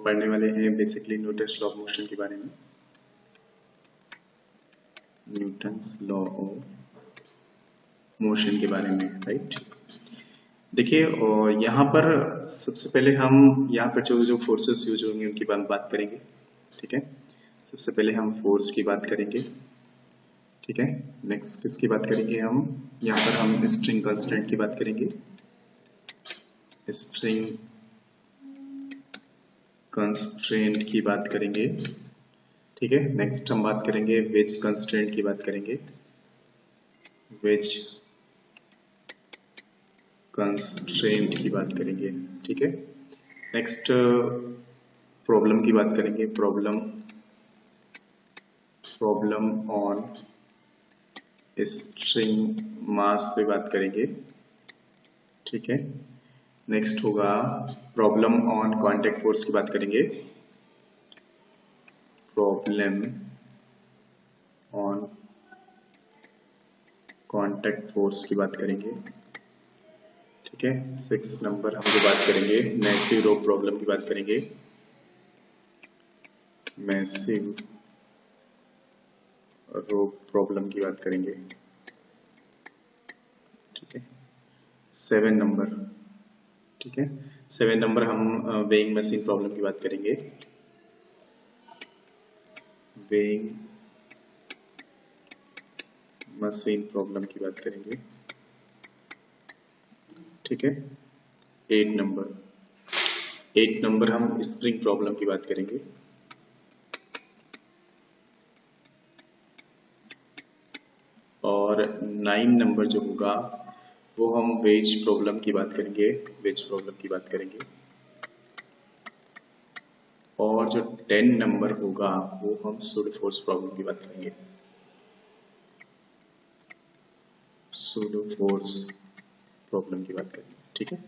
पढ़ने वाले हैं basically Newton's law of motion के बारे में। न्यूटन्स लॉ ऑफ मोशन के बारे में, राइट। देखिए, और यहाँ पर सबसे पहले हम यहाँ पर जो फोर्सेस यूज होंगे उनकी बात करेंगे, ठीक है। सबसे पहले हम फोर्स की बात करेंगे, ठीक है। नेक्स्ट किसकी बात करेंगे हम, यहाँ पर हम स्ट्रिंग कांस्टेंट की बात करेंगे, स्ट्रिंग कंस्ट्रेंट की बात करेंगे, ठीक है। नेक्स्ट हम बात करेंगे वेज कंस्ट्रेंट की बात करेंगे, वेज कंस्ट्रेंट की बात करेंगे, ठीक है। नेक्स्ट प्रॉब्लम की बात करेंगे, प्रॉब्लम ऑन स्ट्रिंग मास पे बात करेंगे, ठीक है। नेक्स्ट होगा प्रॉब्लम ऑन कांटेक्ट फोर्स की बात करेंगे, प्रॉब्लम ऑन कांटेक्ट फोर्स की बात करेंगे, ठीक है। 6 नंबर हम जो बात करेंगे मैसिव रो प्रॉब्लम की बात करेंगे, मैसिव रो प्रॉब्लम की बात करेंगे, ठीक है। 7 नंबर, ठीक है। 7 नंबर हम वेइंग मशीन प्रॉब्लम की बात करेंगे, वेइंग मशीन प्रॉब्लम की बात करेंगे, ठीक है। 8 नंबर हम स्प्रिंग प्रॉब्लम की बात करेंगे, और 9 नंबर जो होगा वो हम वेज प्रॉब्लम की बात करेंगे, वेज प्रॉब्लम की बात करेंगे, और जो 10 नंबर होगा वो हम सूडो फोर्स प्रॉब्लम की बात करेंगे, सूडो फोर्स प्रॉब्लम की बात करेंगे, ठीक है।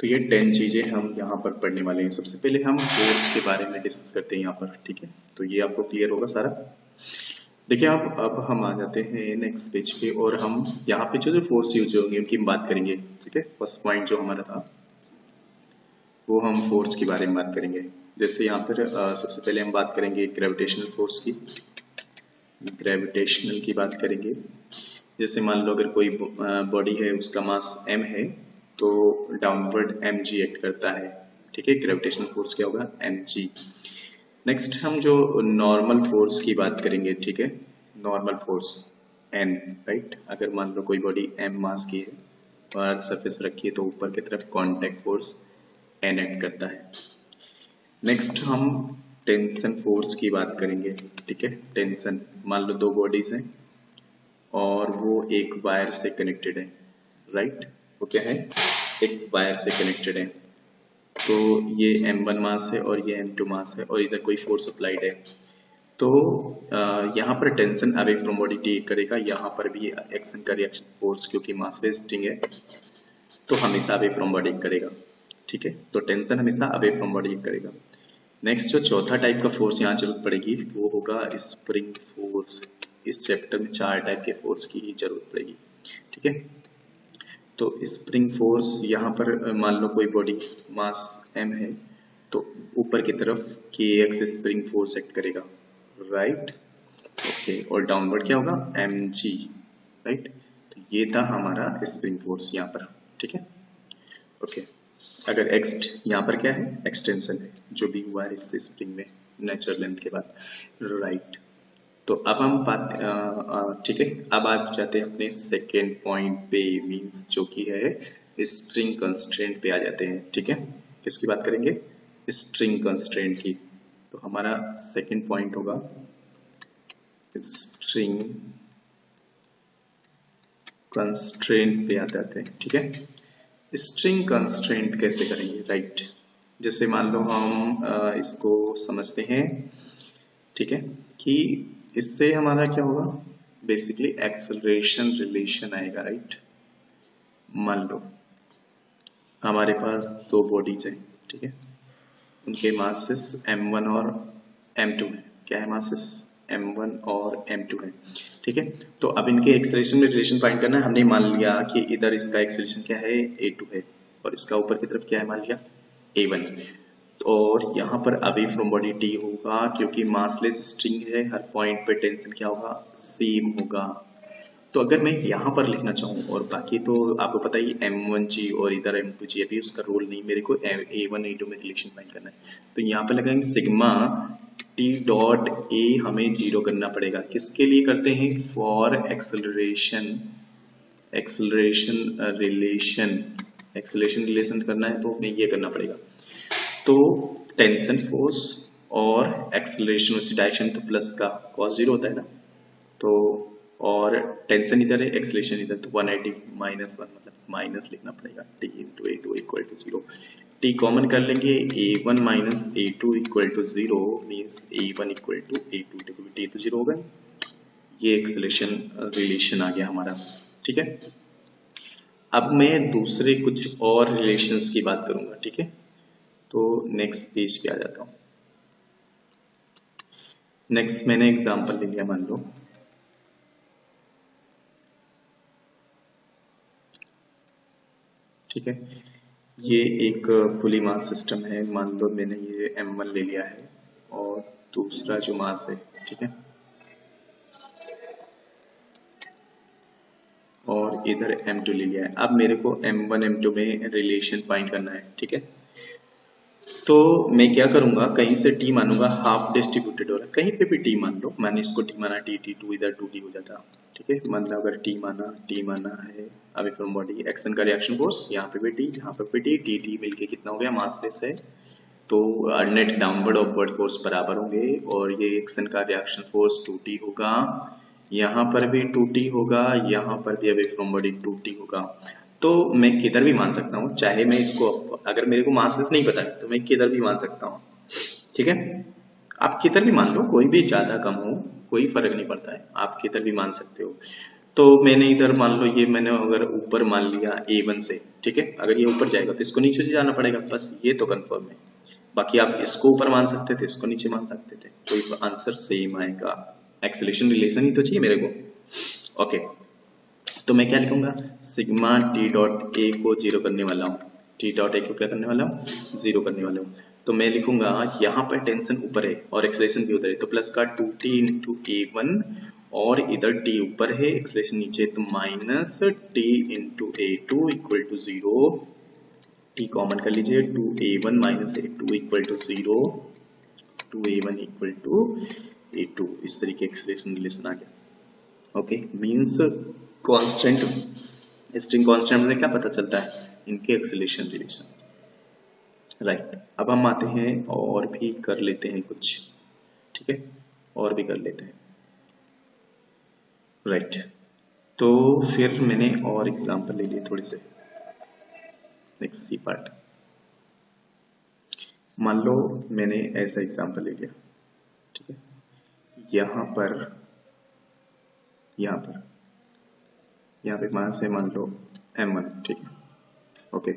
तो ये 10 चीजें हम यहाँ पर पढ़ने वाले हैं। सबसे पहले हम फोर्स के बारे में डिस्कस करते हैं यहाँ पर, ठीक है। तो ये आपको क्लियर होगा सारा। देखिए आप, अब हम आ जाते हैं नेक्स्ट पेज पे, और हम यहाँ पे जो फोर्स यूज होंगे उनकी बात करेंगे, ठीक है। फर्स्ट पॉइंट जो हमारा था वो हम फोर्स के बारे में बात करेंगे। जैसे यहाँ पर सबसे पहले हम बात करेंगे ग्रेविटेशनल फोर्स की, ग्रेविटेशनल की बात करेंगे। जैसे मान लो अगर कोई बॉडी है उसका मास m है तो डाउनवर्ड mg एक्ट करता है, ठीक है। ग्रेविटेशनल फोर्स क्या होगा, mg। नेक्स्ट हम जो नॉर्मल फोर्स की बात करेंगे, ठीक है। Normal force n, right. अगर मान लो कोई बॉडी m मास की है और सरफेस रखी है तो ऊपर की तरफ कांटेक्ट फोर्स n एक्ट करता है। नेक्स्ट हम टेंशन फोर्स की बात करेंगे, ठीक है। टेंशन, मान लो दो बॉडीज हैं और वो एक वायर से कनेक्टेड है, राइट। वो क्या है, एक वायर से कनेक्टेड है। तो ये m1 मास है और ये m2 मास है और इधर कोई फोर्स अप्लाइड है। तो यहाँ पर tension away from body take करेगा, यहाँ पर भी एक्शन का रिएक्शन फोर्स, क्योंकि मास वेस्टिंग है तो हमेशा अवे फ्रॉम बॉडी करेगा, ठीक है। तो टेंशन हमेशा अवे फ्रॉम बॉडी करेगा। नेक्स्ट जो चौथा टाइप का फोर्स यहाँ जरूरत पड़ेगी वो होगा स्प्रिंग फोर्स। इस चैप्टर में 4 टाइप के फोर्स की ही जरूरत पड़ेगी, ठीक है। तो स्प्रिंग फोर्स यहाँ पर मान लो कोई बॉडी मास m है तो ऊपर की तरफ kx स्प्रिंग फोर्स एक्ट करेगा, राइट, ओके। और डाउनवर्ड क्या होगा, mg, राइट। तो ये था हमारा स्प्रिंग फोर्स यहाँ पर, ठीक है, ओके। अगर x यहाँ पर क्या है, एक्सटेंशन है जो भी हुआ है इस स्प्रिंग में नेचुरल लेंथ के बाद, राइट। तो अब हम बात, ठीक है, अब आप जाते हैं अपने सेकेंड पॉइंट पे, मींस जो कि है स्ट्रिंग कंस्ट्रेंट पे आ जाते हैं, ठीक है। किसकी बात करेंगे, स्ट्रिंग कंस्ट्रेंट की। तो हमारा सेकेंड पॉइंट होगा स्ट्रिंग कंस्ट्रेंट पे आ जाते हैं, ठीक है। स्ट्रिंग कंस्ट्रेंट कैसे करेंगे, राइट। जैसे मान लो हम इसको समझते हैं, ठीक है, कि इससे हमारा क्या होगा, बेसिकली एक्सेलरेशन रिलेशन आएगा, राइट। मान लो हमारे पास दो बॉडीज हैं, ठीक है, उनके मासेस m1 और m2 है। क्या है, मासेस m1 और m2 है, ठीक है। तो अब इनके एक्सेलरेशन में रिलेशन फाइंड करना है। हमने मान लिया कि इधर इसका एक्सेलरेशन क्या है, a2 है और इसका ऊपर की तरफ क्या है, मान लिया a1। और यहाँ पर अवे फ्रॉम बॉडी टी होगा, क्योंकि मासलेस स्ट्रिंग है, हर पॉइंट पे टेंशन क्या होगा, सेम होगा। तो अगर मैं यहाँ पर लिखना चाहूँ, और बाकी तो आपको पता ही M1G और इधर M2G, अभी उसका रोल नहीं, मेरे को A1 A2 में रिलेशन फाइंड करना है। तो यहाँ पर लगाएंगे सिग्मा T डॉट A, हमें 0 करना पड़ेगा। किसके लिए करते हैं, फॉर एक्सेलरेशन रिलेशन करना है, तो हमें ये करना पड़ेगा। तो टेंशन फोर्स और एक्सेलरेशन उसी डायरेक्शन, तो प्लस का cos 0 होता है ना, तो और टेंशन इधर है, एक्सेलरेशन इधर, तो 180 -1 मतलब माइनस लिखना पड़ेगा, t into A2 equal to 0। t common कर लेंगे, A1 minus A2 equal to 0 means A1 equal to A2, t तो 0 होगा। ये एक्सेलरेशन रिलेशन आ गया हमारा, ठीक है। अब मैं दूसरे कुछ और रिलेशंस की बात करूंगा, ठीक है। तो नेक्स्ट पेज पे आ जाता हूं। नेक्स्ट मैंने एग्जांपल ले लिया, मान लो ठीक है, ये एक पुली मास सिस्टम है, मान लो मैंने ये M1 ले लिया है और दूसरा जो मास है, ठीक है, और इधर M2 ले लिया है। अब मेरे को M1 M2 में रिलेशन फाइंड करना है, ठीक है। तो मैं क्या करूंगा, कहीं से t मानूंगा, हाफ डिस्ट्रीब्यूटेड हो रहा है, कहीं पे भी t मान लो, मैंने इसको t माना, t2 इधर 2t हो जाता, ठीक है। मतलब अगर t माना है अभी फ्रॉम बॉडी, एक्शन का रिएक्शन फोर्स, यहाँ पे भी t, यहाँ पे भी t, t मिलके कितना हो गया, मासलेस है, तो नेट डाउनवर्ड अपवर्ड फोर्स बराबर होंगे, और ये एक्शन का रिएक्शन फोर्स 2t होगा, यहाँ पर भी 2t होगा, यहाँ पर भी अवे फ्रॉम बॉडी 2t होगा। तो मैं किधर भी मान सकता हूँ, चाहे मैं इसको, अगर मेरे को मासलेस नहीं पता है तो मैं किधर भी मान सकता हूँ, ठीक है। आप किधर भी मान लो, कोई भी ज्यादा कम हो, कोई फर्क नहीं पड़ता है, आप किधर भी मान सकते हो। तो मैंने इधर मान लो, ये मैंने अगर ऊपर मान लिया A1 से, ठीक है, अगर ये ऊपर जाएगा तो इसको नीचे जाना पड़ेगा, बस ये तो कंफर्म है। बाकी आप इसको ऊपर मान सकते थे, इसको नीचे मान सकते थे, कोई आंसर सेम आएगा। एक्सेलरेशन रिलेशन ही तो चाहिए मेरे को, ओके। तो मैं क्या लिखूंगा, सिग्मा T डॉट A को 0 करने वाला हूँ, T डॉट A को क्या करने वाला हूँ, 0 करने वाला हूँ। तो मैं लिखूंगा, यहाँ पर टेंशन ऊपर है और एक्सेलरेशन भी उधर है, तो प्लस का 2t इंटू A1, और इधर t ऊपर है, एक्सेलरेशन नीचे, तो minus t into A2 equal to 0, t common कर लीजिए, 2A1 minus A2 equal to 0, 2A1 equal to A2, इस तरीके एक्सेलरेशन रिलेशन आ गया, okay. Means constant, string constant में क्या पता चलता है, इनके एक्सेलरेशन रिलेशन, राइट। अब हम आते हैं और भी कर लेते हैं कुछ, ठीक है, और भी कर लेते हैं, राइट। तो फिर मैंने और एग्जांपल ले लिए थोड़े से, नेक्स्ट सी पार्ट। मान लो मैंने ऐसा एग्जांपल ले लिया, ठीक है, यहाँ पे मास है, मान लो M1, ठीक है, ओके।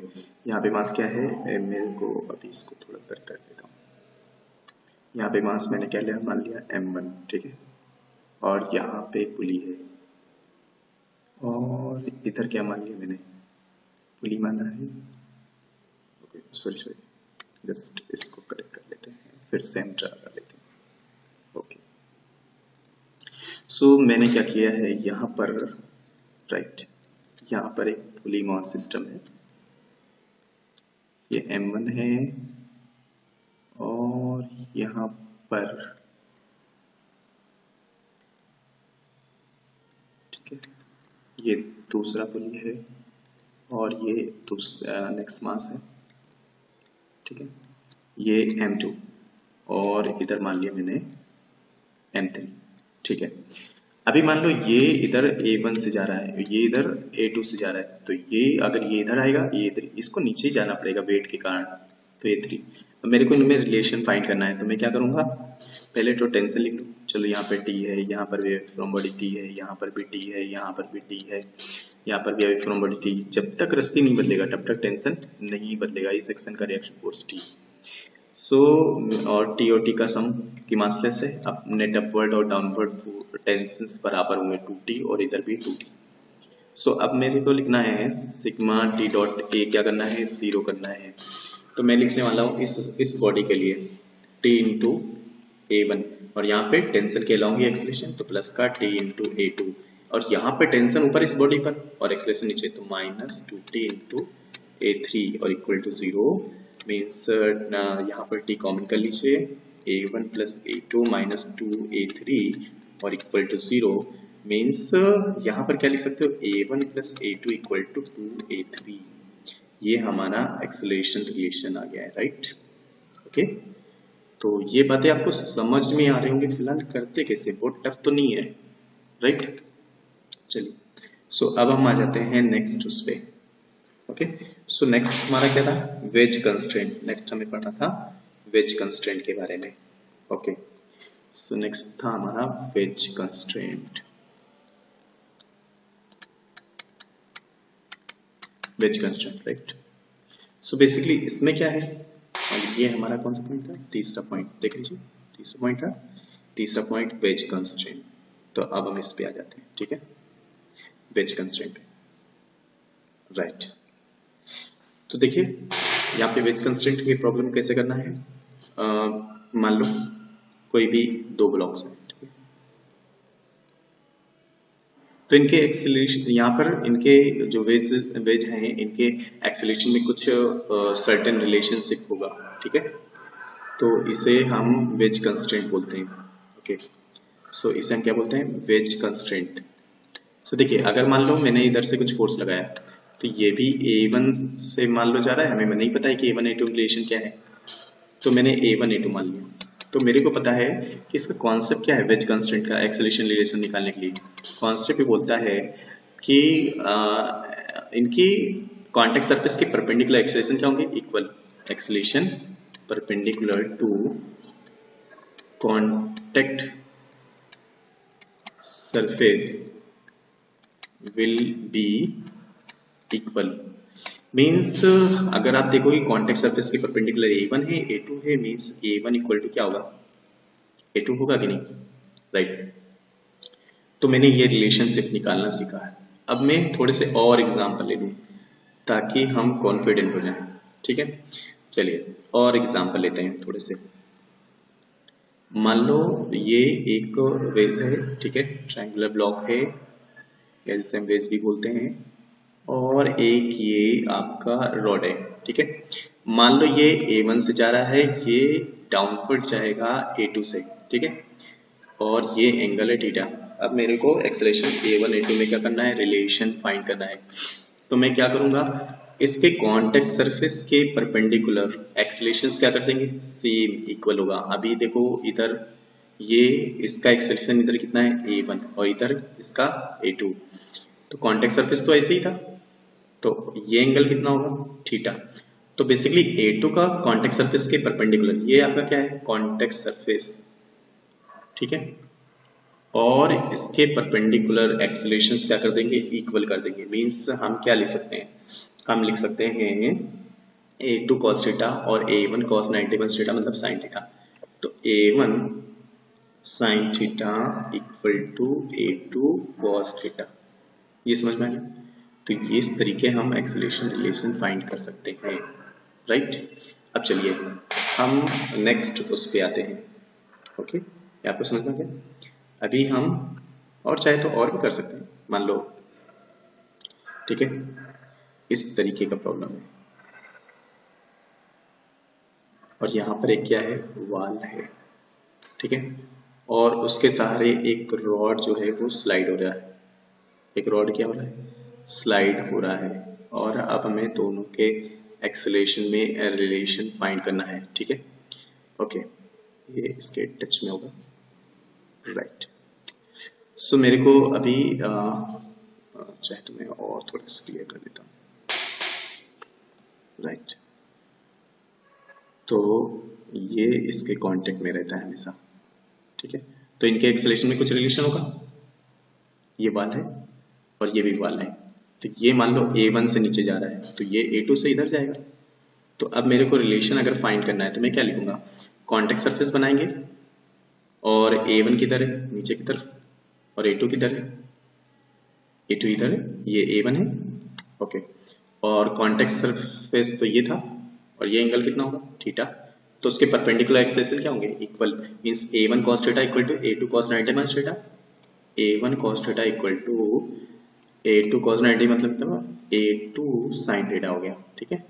यहाँ पे मास क्या है, मेरे को अभी इसको थोड़ा कर देता हूँ। यहाँ पे मास मैंने क्या लिया, मान लिया M1, ठीक है, और यहाँ पे पुली है, और इधर क्या मान लिया मैंने, पुली माना है, ओके, सॉरी, जस्ट इसको करेक्ट कर लेते हैं, फिर सेम ड्रा कर लेते हैं, ओके। सो मैंने क्या किया है, यहाँ पर, राइट, यहाँ पर एक पुली मास सिस्टम है, ये M1 है, और यहाँ पर, ठीक है, ये दूसरा पुली है, और ये दूसरा नेक्स्ट मास है, ठीक है, ये M2, और इधर मान लिया मैंने M3, ठीक है। अभी मान लो ये इधर A1 से जा रहा है, ये इधर A2 से जा रहा है, तो ये अगर ये इधर आएगा, ये इधर, इसको नीचे जाना पड़ेगा वेट के कारण, तो A3। तो मेरे को इनमें रिलेशन फाइंड करना है, तो मैं क्या करूंगा, पहले तो टेंशन लिख लूं, चलो यहाँ पे T है, यहाँ पर भी फ्रॉम बॉडी T है, यहाँ पर भी T है, यहाँ पर भी T है, यहाँ पर भी फ्रॉम बॉडी T, जब तक रस्सी नहीं बदलेगा तब तक टेंशन नहीं बदलेगा, इस सेक्शन का रिएक्शन फोर्स T। सो और टी और टी का सम की मासलेस है, अब नेट अपवर्ड और डाउनवर्ड टेंशंस बराबर होंगे 2t, और इधर भी 2t। सो अब मेरे को लिखना है सिग्मा टी डॉट ए क्या करना है, 0 करना है, तो मैं लिखने वाला हूँ इस बॉडी के लिए t इंटू A1 और यहाँ पे टेंशन के अलोंग एक्सेलरेशन तो प्लस का t इंटू A2 और यहाँ पे टेंशन ऊपर इस बॉडी पर और एक्सेलरेशन नीचे तो माइनस 2t इंटू A3 और इक्वल टू 0 मीन्स यहाँ पर t कॉमन कर लीजिए A1 plus A2 minus 2A3 और इक्वल टू 0 मीन्स यहाँ पर क्या लिख सकते हो A1 plus A2 equal to 2A3 ये हमारा एक्सेलरेशन रिलेशन आ गया है राइट। ओके तो ये बातें आपको समझ में आ रही होंगी फिलहाल, करते कैसे, बहुत टफ तो नहीं है राइट। चलिए सो अब हम आ जाते हैं नेक्स्ट उस पे। ओके सो नेक्स्ट हमारा क्या था, वेज कंस्ट्रेंट। नेक्स्ट हमें पढ़ना था वेज कंस्ट्रेंट के बारे में। ओके सो नेक्स्ट था हमारा wedge constraint. Wedge constraint right. So basically इसमें क्या है, और ये हमारा कौन सा पॉइंट था, तीसरा पॉइंट देख लीजिए, तीसरा पॉइंट था, तीसरा पॉइंट वेज कंस्ट्रेंट। तो अब हम इस पे आ जाते हैं, ठीक है, वेज कंस्ट्रेंट राइट। तो देखिए यहाँ पे वेज कंस्ट्रेंट की प्रॉब्लम कैसे करना है। मान लो कोई भी दो ब्लॉक्स हैं, ठीक है, तो इनके एक्सेलरेशन यहाँ पर इनके जो वेज हैं इनके एक्सेलरेशन में कुछ सर्टेन रिलेशनशिप होगा, ठीक है, तो इसे हम वेज कंस्ट्रेंट बोलते हैं। ओके सो इसे हम क्या बोलते हैं, वेज कंस्ट्रेंट। सो देखिए अगर मान लो मैंने इधर से कुछ फोर्स लगाया तो ये भी A1 से मान लो जा रहा है, हमें नहीं पता है कि A1 A2 रिलेशन क्या है, तो मैंने A1 A2 मान लिया। तो मेरे को पता है कि इसका कॉन्सेप्ट क्या है वेज कंस्ट्रेंट का, एक्सेलरेशन रिलेशन निकालने के लिए कॉन्सेप्ट बोलता है कि इनकी कॉन्टेक्ट सरफेस के परपेंडिकुलर एक्सेलरेशन क्या होंगे, equal acceleration perpendicular to contact surface will be equal. Means अगर आप देखोगे कॉन्टेक्ट सरफेस के परपेंडिकुलर A1 है A2 है, मीन्स A1 इक्वल टू क्या होगा, A2 होगा कि नहीं राइट। तो मैंने ये रिलेशनशिप निकालना सीखा है। अब मैं थोड़े से और एग्जांपल ले लूं ताकि हम कॉन्फिडेंट हो जाएं, ठीक है। चलिए और एग्जांपल लेते हैं थोड़े से। मान लो ये एक वेज है, ठीक है, ट्रायंगुलर ब्लॉक है या जिसे हम वेज भी बोलते हैं, और एक ये आपका रॉड है, ठीक है। मान लो ये A1 से जा रहा है, ये डाउनवर्ड जाएगा A2 से, ठीक है, और ये एंगल है थीटा। अब मेरे को एक्सेलरेशन A1 A2 में क्या करना है, रिलेशन फाइंड करना है। तो मैं क्या करूंगा, इसके कॉन्टेक्ट सरफेस के परपेंडिकुलर एक्सेलरेशंस क्या कर देंगे, सेम इक्वल होगा। अभी देखो इधर ये इसका एक्सेलरेशन इधर कितना है A1 और इधर इसका A2, तो कॉन्टेक्ट सरफेस तो ऐसे ही था, तो ये एंगल कितना होगा, थीटा। तो बेसिकली A2 का कॉन्टेक्ट सरफेस के परपेंडिकुलर, ये आपका क्या है, कॉन्टेक्ट सरफेस, ठीक है, और इसके परपेंडिकुलर एक्सेलरेशंस क्या कर देंगे, इक्वल कर देंगे। मींस हम क्या लिख सकते हैं, हम लिख सकते हैं A2 cos थीटा और A1 cos 90 थीटा मतलब sin थीटा। तो A1 sin theta equal to A2 cos theta, ये समझ में आया। तो ये इस तरीके हम एक्सेलरेशन रिलेशन फाइंड कर सकते हैं राइट। अब चलिए हम नेक्स्ट उस पे आते हैं। ओके ये आपको समझ में आ गया। अभी हम और चाहे तो और भी कर सकते हैं, मान लो ठीक है इस तरीके का प्रॉब्लम है और यहाँ पर एक क्या है, वाल है, ठीक है, और उसके सहारे एक रॉड जो है वो स्लाइड हो रहा है, एक रॉड क्या हो रहा है, स्लाइड हो रहा है, और अब हमें दोनों के एक्सेलरेशन में रिलेशन फाइंड करना है, ठीक है। ओके ये इसके टच में होगा राइट। सो मेरे को अभी चाहे तो मैं और थोड़ा सा क्लियर कर देता हूँ राइट। तो ये इसके कांटेक्ट में रहता है हमेशा, ठीक है, तो इनके एक्सेलरेशन में कुछ रिलेशन होगा, ये वाल है और ये भी वाल है। तो ये मान लो A1 से नीचे जा रहा है तो ये A2 से इधर जाएगा। तो अब मेरे को रिलेशन अगर फाइंड करना है तो मैं क्या लिखूंगा, कॉन्टेक्ट सरफेस बनाएंगे और A1 किधर है, नीचे की तरफ, और A2 किधर है, A2 इधर है, ये A1 है, ओके, और कॉन्टेक्ट सरफेस तो ये था और ये एंगल कितना होगा थीटा। तो उसके परपेंडिकुलर एक्सेस क्या होंगे equal, means a1 cos theta equal to a2 cos 90 minus theta, a1 cos theta equal to a2 cos 90 मतलब a2 sin थीटा हो गया। ठीक है,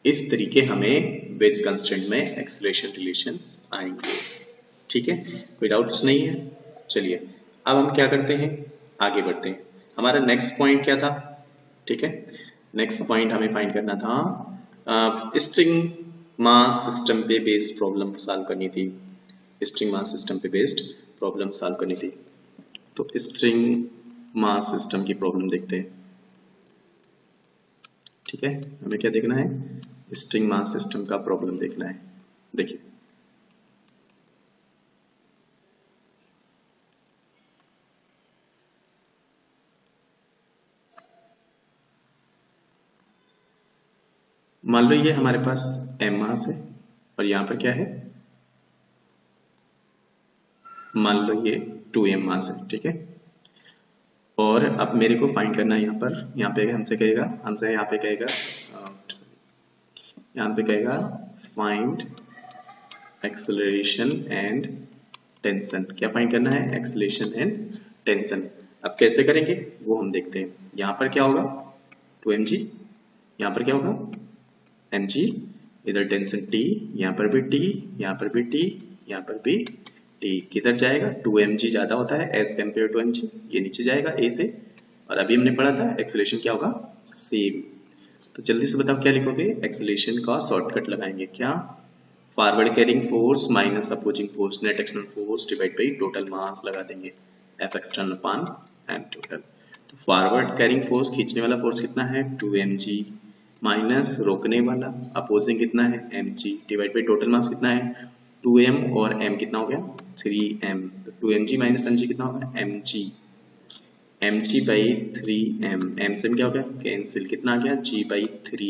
इस तरीके हमें वेज कंस्ट्रेंट में एक्सेलरेशन रिलेशन आएंगे। ठीक है, कोई डाउट्स नहीं है। चलिए अब हम क्या करते हैं, आगे बढ़ते हैं। हमारा नेक्स्ट पॉइंट क्या था, ठीक है, नेक्स्ट पॉइंट हमें फाइंड करना था स्ट्रिंग मास सिस्टम पे बेस्ड प्रॉब्लम सॉल्व करनी थी। स्ट्रिंग मास सिस्टम पे बेस्ड प्रॉब्लम सॉल्व करनी थी। तो स्ट्रिंग मास सिस्टम की प्रॉब्लम देखते हैं। ठीक है, हमें क्या देखना है, स्ट्रिंग मास सिस्टम का प्रॉब्लम देखना है। देखिए मान लो ये हमारे पास m मास है और यहां पर क्या है, मान लो ये 2m मास है। ठीक है, और अब मेरे को फाइंड करना है यहाँ पे हमसे कहेगा, यहाँ पे कहेगा फाइंड एक्सेलरेशन एंड टेंशन। क्या फाइंड करना है, एक्सेलरेशन एंड टेंशन। अब कैसे करेंगे वो हम देखते हैं। यहाँ पर क्या होगा 2mg, यहाँ पर क्या होगा mg, इधर टेंशन t, यहाँ पर भी t, यहाँ पर भी t, यहाँ पर भी t। किधर जाएगा 2mg ज्यादा होता है एज कम्पेयर टू mg, ये नीचे जाएगा a से। और अभी हमने पढ़ा था एक्सेलरेशन क्या होगा सेम। तो जल्दी से बताओ क्या लिखोगे, एक्सेलरेशन का शॉर्टकट लगाएंगे क्या, forward carrying force minus opposing force net external force divide by total mass लगा देंगे F external upon M total. तो फॉरवर्ड कैरिंग फोर्स खींचने वाला फोर्स कितना है 2mg माइनस रोकने वाला अपोजिंग कितना है mg divide by total mass कितना है 2m और m कितना हो गया 3m। तो 2mg माइनस mg कितना होगा mg बाई 3m, m से क्या हो गया कैंसिल, कितना आ गया g बाई 3,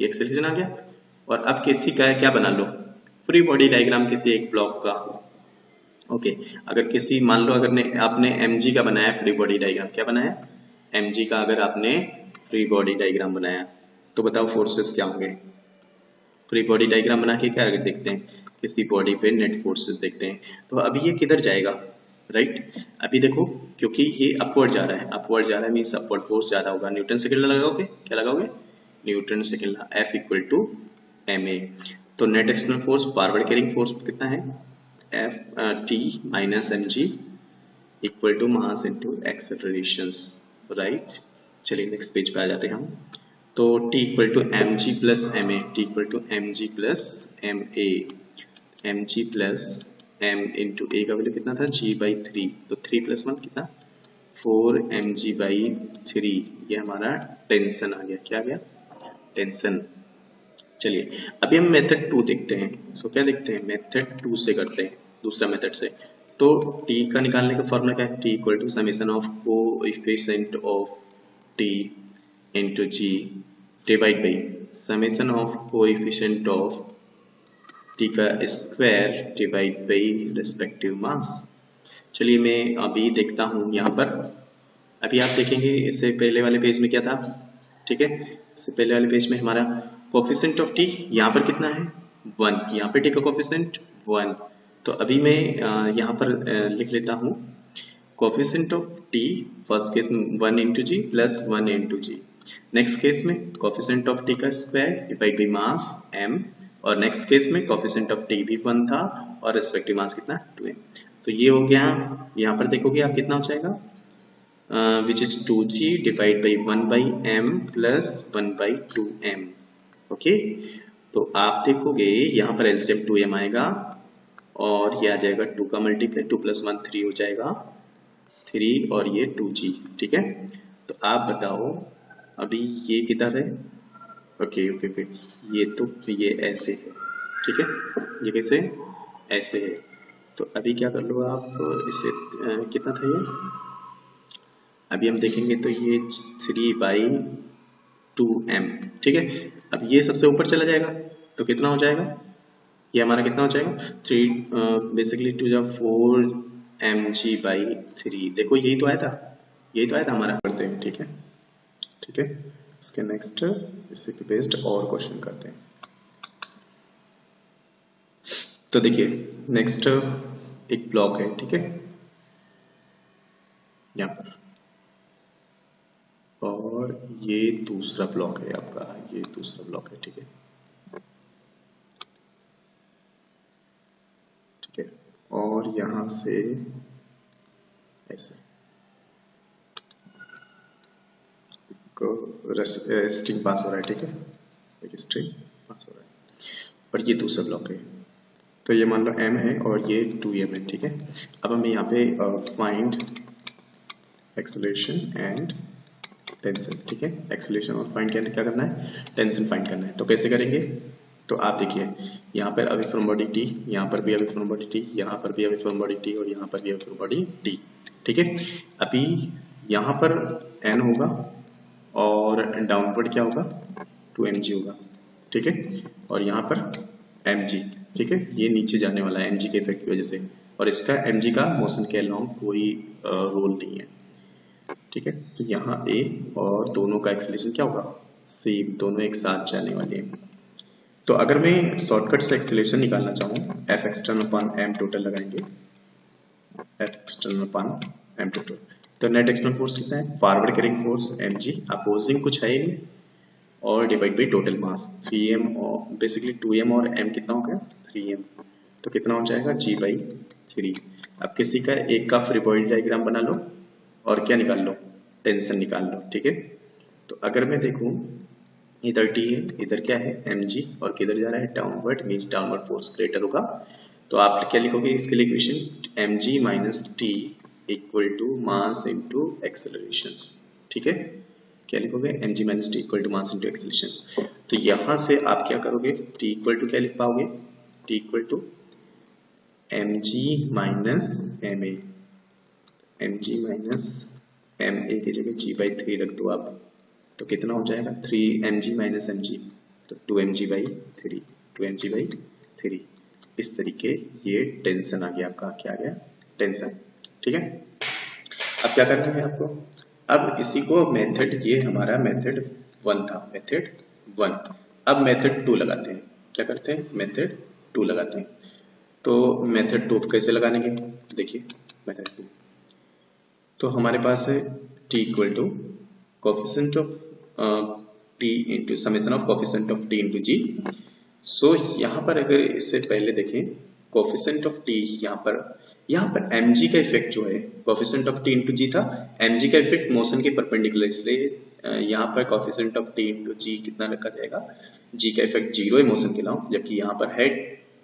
ये एक्सेलरेशन आ गया। और अब किसी का क्या बना लो फ्री बॉडी डायग्राम किसी एक ब्लॉक का। ओके, अगर किसी मान लो अगर आपने mg का बनाया फ्री बॉडी डायग्राम, क्या बनाया mg का, अगर आपने फ्री बॉडी डायग्राम बनाया तो बताओ फोर्सेस क्या होंगे। फ्री बॉडी डायग्राम बना के क्या देखते हैं, किसी बॉडी पे नेट फोर्सेस देखते हैं। तो अभी ये किधर जाएगा, राइट अभी देखो क्योंकि ये अपवर्ड जा रहा है, अपवर्ड जा रहा है मींस अपवर्ड फोर्स ज्यादा होगा। न्यूटन सेकंड लॉ लगाओगे, क्या लगाओगे Newton second law, F equal to ma। तो net external force forward carrying force कितना है F t minus mg equal to mass into accelerations, right. चलिए नेक्स्ट पेज पे आ जाते हैं हम। तो t equal to mg plus ma, t equal to mg plus ma, mg plus m into a का वैल्यू कितना था g बाई 3, तो 3 प्लस 1 कितना 4 mg बाई 3, ये हमारा टेंशन आ गया। क्या आ गया टेंशन। चलिए अभी हम मेथड 2 देखते हैं। सो क्या देखते हैं, मेथड 2 से करते हैं, दूसरा मेथड से। तो t का निकालने का फॉर्मूला क्या है, t equal to summation of coefficient of t into g divide by summation of coefficient of t का square divide by respective mass. चलिए मैं अभी देखता हूँ यहाँ पर, अभी आप देखेंगे इससे पहले वाले पेज में क्या था, ठीक है, इससे पहले वाले पेज में हमारा कोएफिशिएंट ऑफ t यहाँ पर कितना है 1, यहाँ पे t का कोएफिशिएंट 1। तो अभी मैं यहाँ पर लिख लेता हूँ coefficient of t first case में 1 इंटू जी प्लस 1 इंटू जी, नेक्स्ट केस में कोएफिशिएंट ऑफ t का square divide by mass m, और नेक्स्ट केस में कोएफिशिएंट ऑफ t भी 1 था और रिस्पेक्टिव मास कितना 2m। तो ये हो गया, यहाँ पर देखोगे आप कितना हो जाएगा which is 2g divide by 1 by m plus 1 by 2m। Okay, तो आप देखोगे यहाँ पर एलसीएम 2m आएगा और ये आ जाएगा 2 का मल्टीप्लाई, 2 प्लस 1 3 हो जाएगा 3 और ये 2g। ठीक है, तो आप बताओ अभी ये किधर है, ओके ओके ओके, ये तो ये ऐसे है, ठीक है, ये कैसे ऐसे है। तो अभी क्या कर लो आप इसे कितना था ये, अभी हम देखेंगे तो ये 3 बाई 2m, ठीक है। अब ये सबसे ऊपर चला जाएगा तो कितना हो जाएगा, ये हमारा कितना हो जाएगा 3 बेसिकली 2 जा 4 mg बाई 3। देखो यही तो आया था, यही तो आया था हमारा, करते हैं ठीक है, ठीक है। इसके नेक्स्ट इसी के बेस्ड और क्वेश्चन करते हैं। तो देखिए नेक्स्ट एक ब्लॉक है, ठीक है, यहाँ पर, और ये दूसरा ब्लॉक है आपका, ये दूसरा ब्लॉक है, ठीक है, ठीक है, और यहां से ऐसे स्ट्रिंग पास हो रहा है, ठीक है, एक स्ट्रिंग पास हो रहा है, पर ये दूसरा ब्लॉक है। तो ये मान लो m है और ये 2m है, ठीक है। अब हमें यहाँ पे फाइंड एक्सेलरेशन एंड टेंशन, ठीक है, एक्सेलरेशन और फाइंड क्या करना है, टेंशन फाइंड करना है। तो कैसे करेंगे, तो आप देखिए यहाँ पर अविफॉर्म बॉडी t, यहाँ पर भी अविफॉर्म बॉडी t, यहाँ पर भी अविफॉर्म बॉडी t और यहाँ पर भी अविफॉर्म बॉडी t, ठीक है। अभी यहाँ पर n होगा और डाउनवर्ड क्या होगा, 2mg होगा, ठीक है, और यहाँ पर mg, ठीक है, ये नीचे जाने वाला है mg के इफेक्ट की वजह से, और इसका mg का मोशन के अलोंग कोई रोल नहीं है, ठीक है। तो यहाँ a और दोनों का एक्सेलरेशन क्या होगा, सेम, दोनों एक साथ जाने वाले हैं। तो अगर मैं शॉर्टकट से एक्सेलरेशन निकालना चाहूँ, f external upon m total लगाएंगे, f external upon m total, तो नेट एक्सटर्नल फोर्स कितना है, forward carrying force mg, opposing कुछ है नहीं, और divide by total mass 3m, और बेसिकली 2m और m कितना हो गया 3m, तो कितना हो जाएगा g बाई 3। अब किसी का एक का फ्री बॉडी डायग्राम बना लो और क्या निकाल लो, टेंशन निकाल लो, ठीक है। तो अगर मैं देखूं इधर t है, इधर क्या है mg, और किधर जा रहा है downward, means downward force greater होगा, तो आप क्या लिखोगे इसके लिए equation, mg minus t equal to mass into acceleration, ठीक है, क्या लिखोगे, mg minus T equal to mass into acceleration. तो यहां से आप क्या करोगे, t इक्वल टू क्या लिख पाओगे, t equal to mg minus ma, mg minus ma की जगह g बाई 3 रख दो आप, तो कितना हो जाएगा 3mg माइनस mg, तो 2mg बाई 3, 2mg बाई 3। इस तरीके ये टेंशन आ गया आपका, क्या आ गया, टेंशन, ठीक है। अब क्या करना है आपको, अब इसी को मेथड, ये हमारा मेथड 1 था, मेथड 1, अब मेथड 2 लगाते हैं, क्या करते हैं, मेथड 2 लगाते हैं। तो मेथड 2 कैसे लगाएंगे, देखिए मेथड 2, तो हमारे पास है t equal to coefficient of t into summation of coefficient of t into g। So यहाँ पर अगर इससे पहले देखें कोफिशिएंट ऑफ t, यहाँ पर mg का इफेक्ट जो है, coefficient of t into g था, mg का इफेक्ट मोशन के परपेंडिकुलर, इसलिए यहाँ पर coefficient of t into g कितना रखा जाएगा, g का इफेक्ट 0 है मोशन के अलावा, जबकि यहाँ पर है,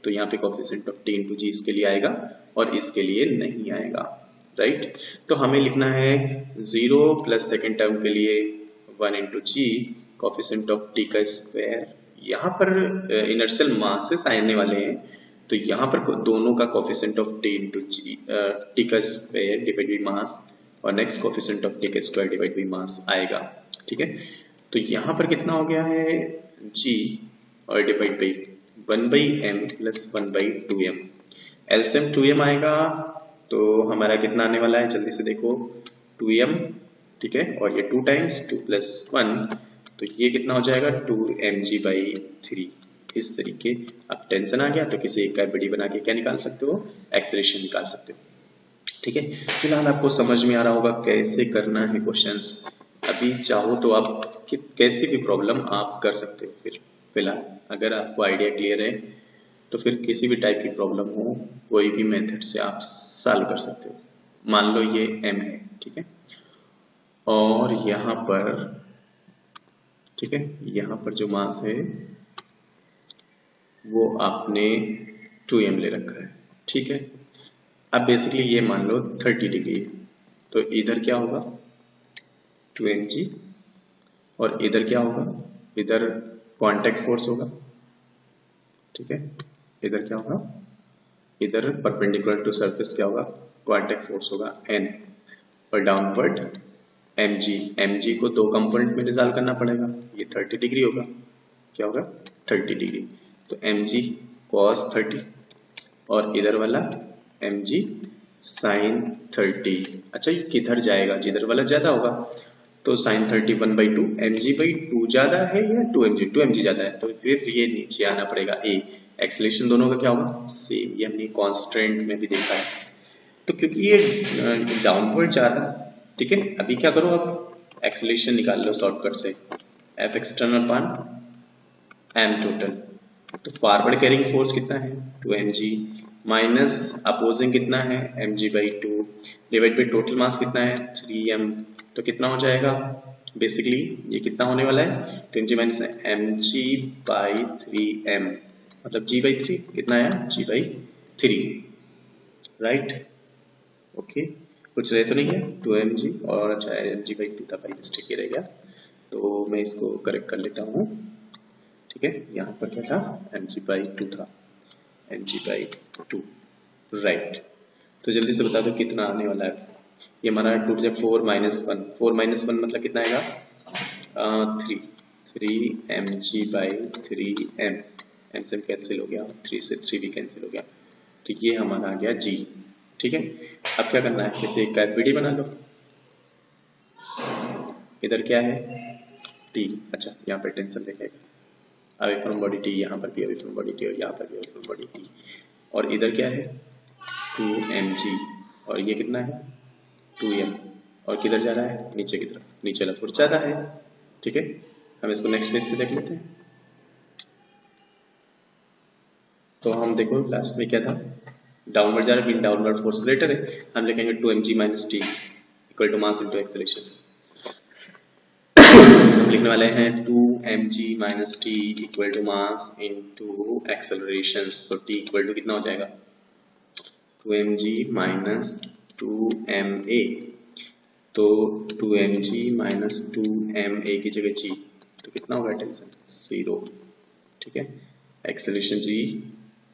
तो यहाँ पे coefficient of t into g इसके लिए आएगा और इसके लिए नहीं आएगा, राइट। तो हमें लिखना है 0 प्लस सेकेंड टर्म के लिए 1 into G coefficient of t का स्क्वायर, यहाँ पर इनर्शियल मासेस आने वाले हैं, तो यहाँ पर दोनों का coefficient of t into t का स्क्वायर डिवाइड बाई मास, और नेक्स्ट कोफिशिएंट ऑफ t का स्क्वायर डिवाइड बाई मास आएगा, ठीक है। तो यहाँ पर कितना हो गया है g और divide by 1 by m plus 1 by 2m, LCM 2m आएगा, तो हमारा कितना आने वाला है, जल्दी से देखो 2m, ठीक है, और ये 2 टाइम्स 2 प्लस 1, तो ये कितना हो जाएगा 2mg बाई 3। इस तरीके, अब टेंशन आ गया तो किसी एक का बड़ी बना के क्या निकाल सकते हो, एक्सेलरेशन निकाल सकते हो, ठीक है। फिलहाल आपको समझ में आ रहा होगा कैसे करना है क्वेश्चंस, अभी चाहो तो आप कैसी भी प्रॉब्लम आप कर सकते हो। फिर फिलहाल अगर आपको आइडिया क्लियर है तो फिर किसी भी टाइप की प्रॉब्लम हो, कोई भी मेथड से आप सॉल्व कर सकते हो। मान लो ये m है, ठीक है, और यहाँ पर, ठीक है, यहाँ पर जो मास है वो आपने 2m ले रखा है, ठीक है। अब बेसिकली ये मान लो 30 डिग्री है, तो इधर क्या होगा 2mg, और इधर क्या होगा, इधर कांटेक्ट फोर्स होगा, ठीक है, इधर क्या होगा, इधर परपेंडिकुलर टू सरफेस क्या होगा, कांटेक्ट फोर्स होगा n, और डाउनवर्ड mg को 2 कंपोनेंट में रिजॉल्व करना पड़ेगा, ये 30 डिग्री होगा, क्या होगा 30 डिग्री, तो mg cos 30 और इधर वाला mg sin 30। अच्छा ये किधर जाएगा, जिधर वाला ज्यादा होगा, तो sin 30 1/2, mg/2 ज्यादा है या 2mg, 2mg ज्यादा है, तो फिर ये नीचे आना पड़ेगा a, एक्सेलरेशन दोनों का क्या होगा, सेम। ये हमने कांस्टेंट में भी देखा है। तो क्योंकि ये डाउनवर्ड जा रहा है, ठीक है, अभी क्या करो, अब एक्सेलरेशन निकाल लो शॉर्टकट से, एफ एक्सटर्नल पान एम टोटल। तो फॉरवर्ड कैरिंग फोर्स कितना है 2mg माइनस अपोजिंग कितना है mg/2 divide by total mass कितना है 3m। तो कितना हो जाएगा, बेसिकली ये कितना होने वाला है 2mg माइनस mg/3m, मतलब g/3 कितना आया g/3, राइट। ओके, कुछ रहे तो नहीं है 2mg और अच्छा mg/2 था भाई, मिस्टेक ही रह गया, तो मैं इसको करेक्ट कर लेता हूँ। ठीक है, यहाँ पर क्या था mg/2 था, mg/2, राइट। तो जल्दी से बता दो कितना आने वाला है। ये हमारा 2 to 4 - 1, 4 - 1 मतलब कितना आएगा 3 mg/3m, m से कैंसिल हो गया, 3 से 3 भी कैंसिल हो गया, तो ये हमारा आ गया g। ठीक है, अब क्या करना है, जैसे एक एफबीडी बना लो, इधर क्या है t, अच्छा यहाँ पर टेंशन देखेगा अवे फ्रॉम बॉडी t, यहाँ पर भी अवे फ्रॉम बॉडी t और यहाँ पर भी अवे फ्रॉम बॉडी t, और इधर क्या है 2mg और ये कितना है 2m, और किधर जा रहा है नीचे की तरफ, नीचे वाला फोर्स ज्यादा है। ठीक है, हम इसको नेक्स्ट पेज से देख लेते हैं। तो हम देखो लास्ट में क्या था, डाउनवर्ड जा रहा है, डाउनवर्ड फोर्स ग्रेटर है, हम लिखेंगे 2mg minus T equal to mass into acceleration. हम लिखने वाले हैं 2mg minus T equal to mass into acceleration. तो t इक्वल टू कितना हो जाएगा 2mg माइनस 2ma, तो 2mg माइनस 2ma की जगह g, तो कितना होगा टेंशन 0। ठीक है, एक्सेलरेशन g,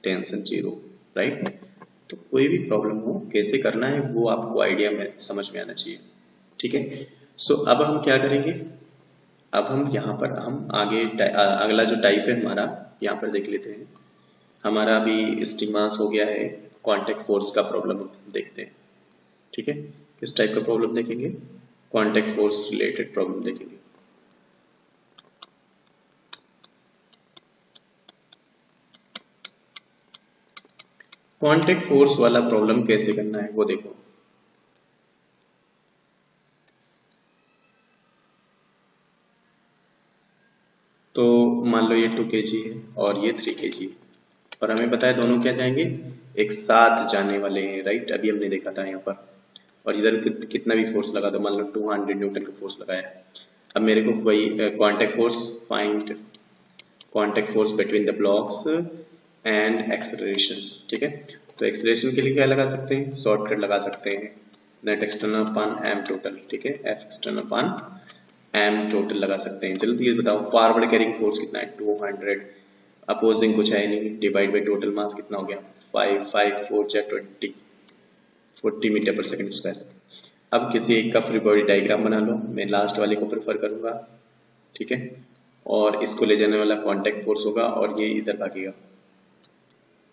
टेंशन 0, राइट। तो कोई भी प्रॉब्लम हो कैसे करना है वो आपको आइडिया में समझ में आना चाहिए। ठीक है, सो अब हम क्या करेंगे, अब हम यहाँ पर हम आगे अगला जो टाइप है हमारा यहाँ पर देख लेते हैं। हमारा अभी स्टिग्मास हो गया है, कांटेक्ट फोर्स का प्रॉब्लम देखते हैं। ठीक है, किस टाइप का प्रॉब्लम देखेंगे, कांटेक्ट फोर्स रिलेटेड प्रॉब्लम देखेंगे। कांटेक्ट फोर्स वाला प्रॉब्लम कैसे करना है वो देखो। तो मान लो ये 2 kg है और ये 3 kg है, और हमें पता है दोनों क्या जाएंगे एक साथ जाने वाले हैं, राइट। अभी हमने देखा था यहाँ पर, और इधर कितना भी फोर्स लगा दो, मान लो 200 न्यूटन का फोर्स लगाया। अब मेरे को वही contact force find, contact force between the blocks and accelerations. ठीक है, तो एक्सेलरेशन के लिए क्या लगा सकते हैं, शॉर्टकट लगा सकते हैं नेट एक्सटर्नल अपान एम टोटल। ठीक है, एफ एक्सटर्नल अपान एम टोटल लगा सकते हैं। जल्दी ये बताओ फॉरवर्ड कैरिंग फोर्स कितना है 200, अपोजिंग कुछ है नहीं, डिवाइड बाई टोटल मास कितना हो गया 5 5 4 जा 20 40 मीटर पर सेकंड स्क्वायर। अब किसी एक का फ्री बॉडी डायग्राम बना लो, मैं लास्ट वाले को प्रेफर करूंगा। ठीक है, और इसको ले जाने वाला कांटेक्ट फोर्स होगा और ये इधर भागेगा,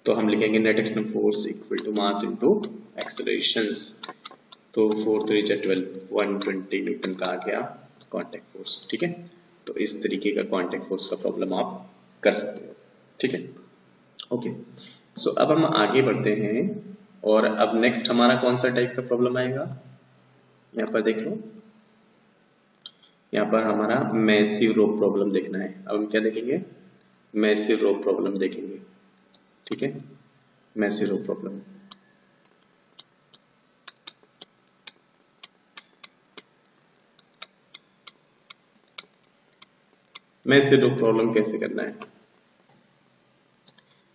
तो हम लिखेंगे net external force equal to mass into accelerations. तो 4 3 जा 12 120 न्यूटन का आ गया कांटेक्ट फोर्स। ठीक है, तो इस तरीके का कांटेक्ट फोर्स का प्रॉब्लम आप कर सकते हो। ठीक है, ओके। सो अब हम आगे बढ़ते हैं, और अब नेक्स्ट हमारा कौन सा टाइप का प्रॉब्लम आएगा, यहाँ पर देख लो, यहाँ पर हमारा मैसिव रोप प्रॉब्लम देखना है। अब हम क्या देखेंगे, मैसिव रोप प्रॉब्लम देखेंगे। ठीक है, मैसिव रोप प्रॉब्लम, मैसिव रोप प्रॉब्लम कैसे करना है।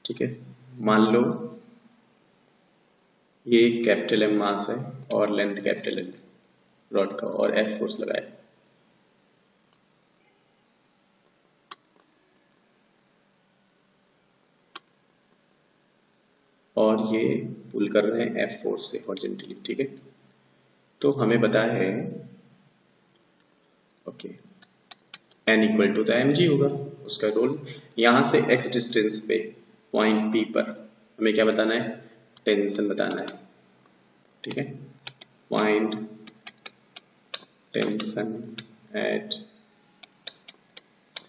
ठीक है, मान लो ये कैपिटल एम मास है और लेंथ कैपिटल एल रॉड का, और एफ फोर्स लगाए, और ये पुल कर रहे हैं एफ फोर्स से हॉरिजॉन्टली। ठीक है, तो हमें पता है okay N equal to the M G होगा उसका रोल। यहां से एक्स डिस्टेंस पे पॉइंट पी पर हमें क्या बताना है, टेंशन बताना है। ठीक है, point tension eight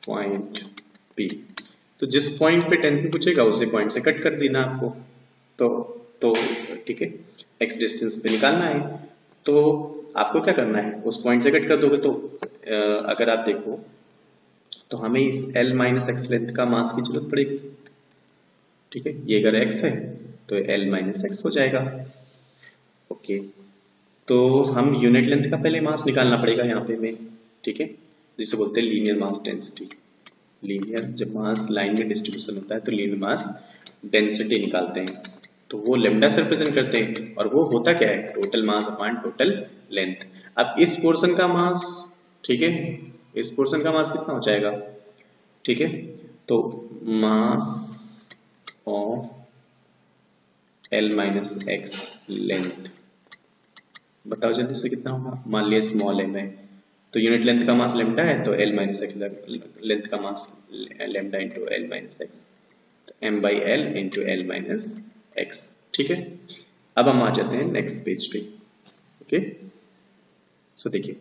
point P. तो जिस पॉइंट पे टेंशन पूछेगा उसी पॉइंट से कट कर देना आपको। तो ठीक है, x डिस्टेंस पे निकालना है, तो आपको क्या करना है, उस पॉइंट से कट कर दोगे। तो अगर आप देखो तो हमें इस l माइनस एक्स लेंथ का मास की जरूरत पड़ेगी। ठीक है, ये अगर x है तो l माइनस एक्स हो जाएगा। ओके, तो हम यूनिट लेंथ का पहले मास निकालना पड़ेगा यहाँ पे में। ठीक है, जिसे बोलते हैं लीनियर मास डेंसिटी। लीनियर, जब मास लाइन में डिस्ट्रीब्यूशन होता है तो लीनियर मास डेंसिटी निकालते हैं, तो वो लेमडा से रिप्रेजेंट करते हैं, और वो होता क्या है, total mass upon total length. अब इस पोर्शन का मास, ठीक है, इस पोर्शन का मास कितना हो जाएगा, ठीक है, तो mass of l minus x length, बताओ जल्दी से कितना होगा। मान लिया स्मॉल m है, तो यूनिट लेंथ का मास लेमडा है, तो l माइनस एक्स लेंथ का mass lambda into l minus x, m by L into L minus x. ठीक है, अब हम आ जाते हैं नेक्स्ट पेज पे। ओके, सो देखिए,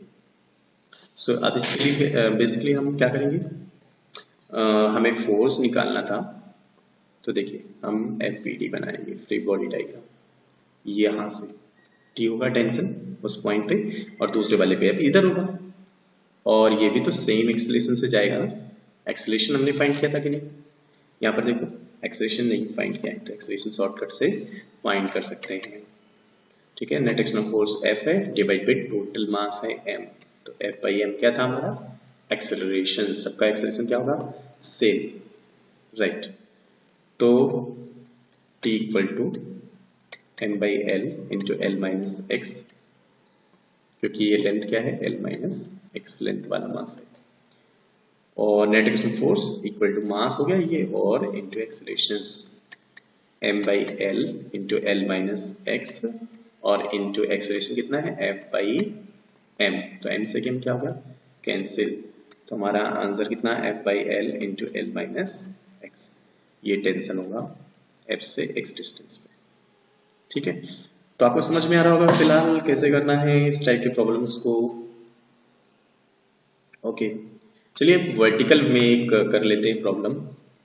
सो अब इसके लिए बेसिकली हम क्या करेंगे, हमें फोर्स निकालना था, तो देखिए हम FBD बनाएंगे, फ्री बॉडी डायग्राम। यहां से T होगा टेंशन उस पॉइंट पे, और दूसरे वाले पे अब इधर होगा, और ये भी तो सेम एक्सेलरेशन से जाएगा ना। एक्सेलरेशन हमने फाइंड किया था कि नहीं, यहाँ पर देखो एक्सेलरेशन नहीं फाइंड किया है, तो एक्सेलरेशन शॉर्टकट से फाइंड कर सकते हैं। ठीक है, नेट एक्सटर्नल फोर्स F है, डिवाइड बाई टोटल मास है M, तो F बाई M क्या था हमारा, एक्सेलरेशन। सबका एक्सेलरेशन क्या होगा, सेम, राइट। तो T equal to M by L into L minus X, क्योंकि ये लेंथ क्या है, L माइनस एक्स लेंथ वाला मास है, और net external force equal to mass हो गया ये, और into acceleration m by L into L minus X, और इंटू एक्सेलरेशन कितना है, f बाई m, तो m से m क्या होगा, कैंसिल, तो हमारा आंसर कितना, f by L into L minus x. ये टेंशन होगा f से x डिस्टेंस पे। ठीक है, तो आपको समझ में आ रहा होगा फिलहाल कैसे करना है इस टाइप के प्रॉब्लम्स को। ओके, चलिए वर्टिकल में एक कर लेते हैं प्रॉब्लम,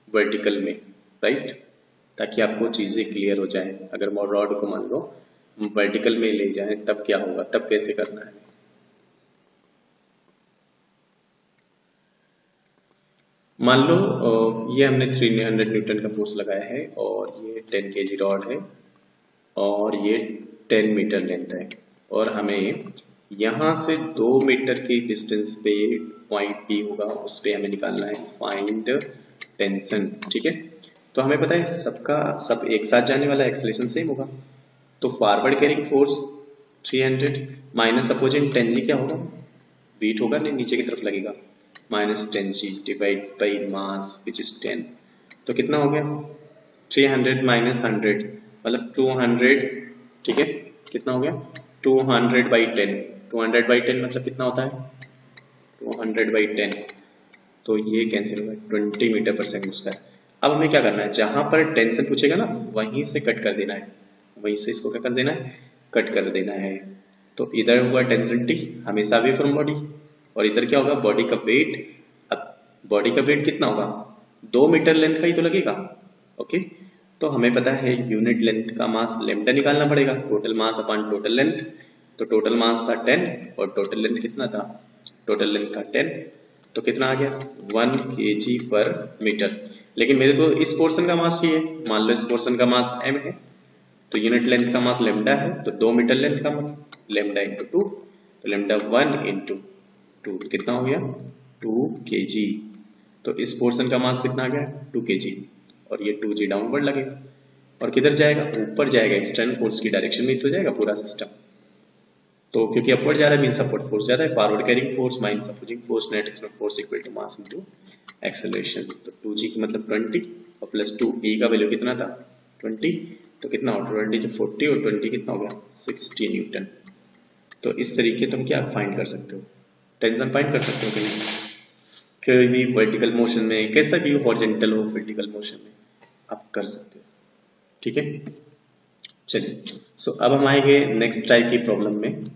वर्टिकल में, राइट, ताकि आपको चीजें क्लियर हो जाए। अगर रॉड को मान लो वर्टिकल में ले जाएं तब क्या होगा, तब कैसे करना है। मान लो ये हमने 300 न्यूटन का फोर्स लगाया है, और ये 10 kg रॉड है, और ये 10 मीटर लेंथ है, और हमें यहां से 2 मीटर की डिस्टेंस पे पॉइंट P होगा, उस पे हमें निकालना है फाइंड टेंशन। ठीक है, तो हमें पता है सबका सब एक साथ जाने वाला एक्सेलरेशन सेम होगा, तो forward carrying force 300 minus opposing 10G क्या होगा, बीट होगा, नहीं नीचे की तरफ लगेगा, minus 10G divide by mass which is 10, तो कितना हो गया 300 माइनस 100 मतलब 200। ठीक है, कितना हो गया 200 बाई 10, 200 बाई 10 मतलब कितना होता है 200 बाई 10, तो ये कैंसिल होगा, 20 मीटर पर सेकंड स्क्वायर। अब हमें क्या करना है, जहां पर टेंशन पूछेगा ना वहीं से कट कर देना है, वहीं से इसको क्या कर देना है, कट कर देना है। तो इधर हुआ टेंशन T हमेशा अवे फ्रॉम बॉडी, और इधर क्या होगा बॉडी का वेट। अब बॉडी का वेट कितना होगा, 2 मीटर लेंथ का ही तो लगेगा। ओके, तो हमें पता है यूनिट लेंथ का मास लेमडा निकालना पड़ेगा, total mass upon total length, तो टोटल मास था 10 और टोटल लेंथ कितना था, टोटल लेंथ था 10, तो कितना आ गया 1 kg पर मीटर। लेकिन मेरे तो इस पोर्शन का मास ही है, मान लो इस पोर्शन का मास m है, तो यूनिट लेंथ का मास लेमडा है, तो 2 मीटर लेंथ का मास लेमडा इंटू 2, तो लेमडा 1 इंटू 2 कितना हो गया 2 kg, तो इस पोर्शन का मास कितना आ गया 2 kg, और ये 2G डाउनवर्ड लगेगा, और किधर जाएगा ऊपर जाएगा, एक्सटर्नल फोर्स की डायरेक्शन में तो जाएगा पूरा सिस्टम, तो क्योंकि अपवर्ड जा रहा है मीन सपोर्ट फोर्स ज्यादा है, forward carrying force minus opposing force, net external force equal to mass into acceleration, तो 2G की मतलब 20 और प्लस 2 E का वैल्यू कितना था 20, तो कितना हो 20 जो 40 और 20 कितना हो गया 60 न्यूटन। तो इस तरीके तुम क्या फाइंड कर सकते हो, टेंशन फाइंड कर सकते हो कि नहीं, कोई भी वर्टिकल मोशन में, कैसा भी हॉरिजॉन्टल हो वर्टिकल मोशन में आप कर सकते हो। ठीक है, चलिए सो अब हम आएंगे नेक्स्ट टाइप की प्रॉब्लम में,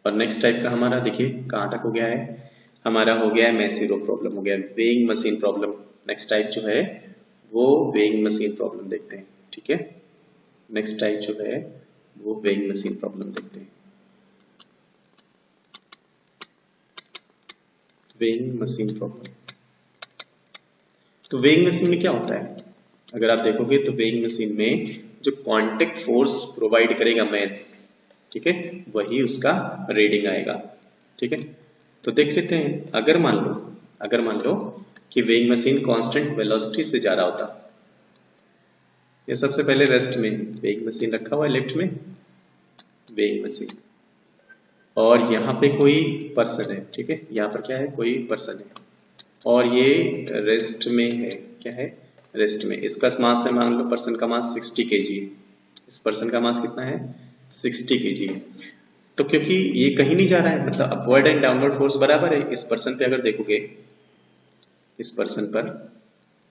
और नेक्स्ट टाइप का हमारा देखिए कहाँ तक हो गया है, हमारा हो गया मेसिरो प्रॉब्लम, हो गया weighing machine problem. Next type जो है वो वेइंग मशीन प्रॉब्लम देखते हैं, ठीक है। नेक्स्ट टाइप जो है वो वेइंग मशीन प्रॉब्लम देखते हैं। वेइंग मशीन प्रॉब्लम, तो वेइंग मशीन में क्या होता है, अगर आप देखोगे तो वेइंग मशीन में जो कांटेक्ट फोर्स प्रोवाइड करेगा मैन, ठीक है, वही उसका रीडिंग आएगा, ठीक है। तो देख लेते हैं, अगर मान लो कि वेइंग मशीन कांस्टेंट वेलोसिटी से जा रहा होता, ये सबसे पहले रेस्ट में वेइंग मशीन रखा हुआ है, लेफ्ट में वेइंग मशीन, और यहाँ पे कोई पर्सन है, ठीक है, यहाँ पर क्या है, कोई पर्सन है, और ये रेस्ट में है, क्या है, रेस्ट में। इसका मास है, मान लो पर्सन का मास 60 kg है, इस पर्सन का मास कितना है, 60 kg है। तो क्योंकि ये कहीं नहीं जा रहा है, मतलब अपवर्ड एंड डाउनवर्ड फोर्स बराबर है, इस पर्सन पे अगर देखोगे, इस पर्सन पर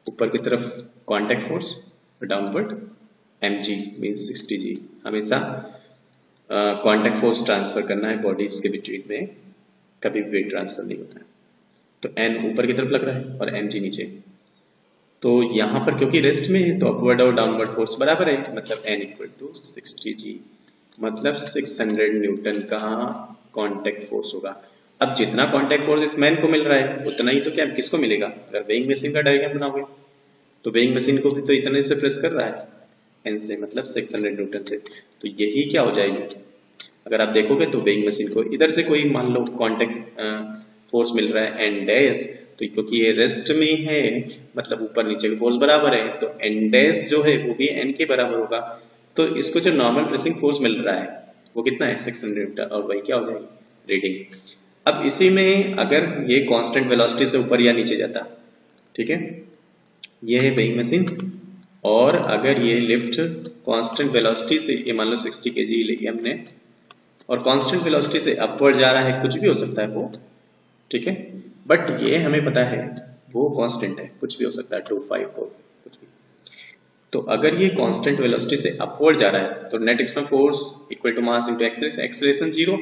ऊपर की तरफ contact force, downward mg means 60g, हमेशा कांटेक्ट फोर्स ट्रांसफर करना है बॉडीज के बिटवीन में, कभी वेट ट्रांसफर नहीं होता है। तो n ऊपर की तरफ लग रहा है और mg नीचे, तो यहाँ पर क्योंकि रेस्ट में है तो अपवर्ड और डाउनवर्ड फोर्स बराबर है, मतलब n इक्वल टू 60g, मतलब 600 न्यूटन का कांटेक्ट फोर्स होगा। अब जितना कांटेक्ट फोर्स इस मैन को मिल रहा है उतना ही तो क्या किसको मिलेगा, अगर वेइंग मशीन का डायग्राम बनाओगे तो वेइंग मशीन को भी तो इतने से प्रेस कर रहा है, n से, मतलब 600 न्यूटन से, तो यही क्या हो जाएगी। अगर आप देखोगे तो वेइंग मशीन को इधर से कोई मान लो कांटेक्ट फोर्स मिल रहा है n डैश, तो क्योंकि ये रेस्ट में है मतलब ऊपर नीचे के फोर्स बराबर है, तो n डैश जो है वो भी n के बराबर होगा, तो इसको जो नॉर्मल प्रेसिंग फोर्स मिल रहा है वो कितना है, 600 न्यूटन, और वही क्या हो जाएगी, रीडिंग। अब इसी में अगर ये कांस्टेंट वेलोसिटी से ऊपर या नीचे जाता, ठीक है, ये है वेइंग मशीन, और अगर ये लिफ्ट कांस्टेंट वेलोसिटी से, ये मान लो 60 kg ली हमने, और कांस्टेंट वेलोसिटी से अपवर्ड जा रहा है, कुछ भी हो सकता है वो, ठीक है, बट ये हमें पता है वो कांस्टेंट है, कुछ भी हो सकता है, 254 कुछ भी। तो अगर ये कांस्टेंट वेलोसिटी से अपवर्ड जा रहा है तो net external force equal to mass into acceleration 0,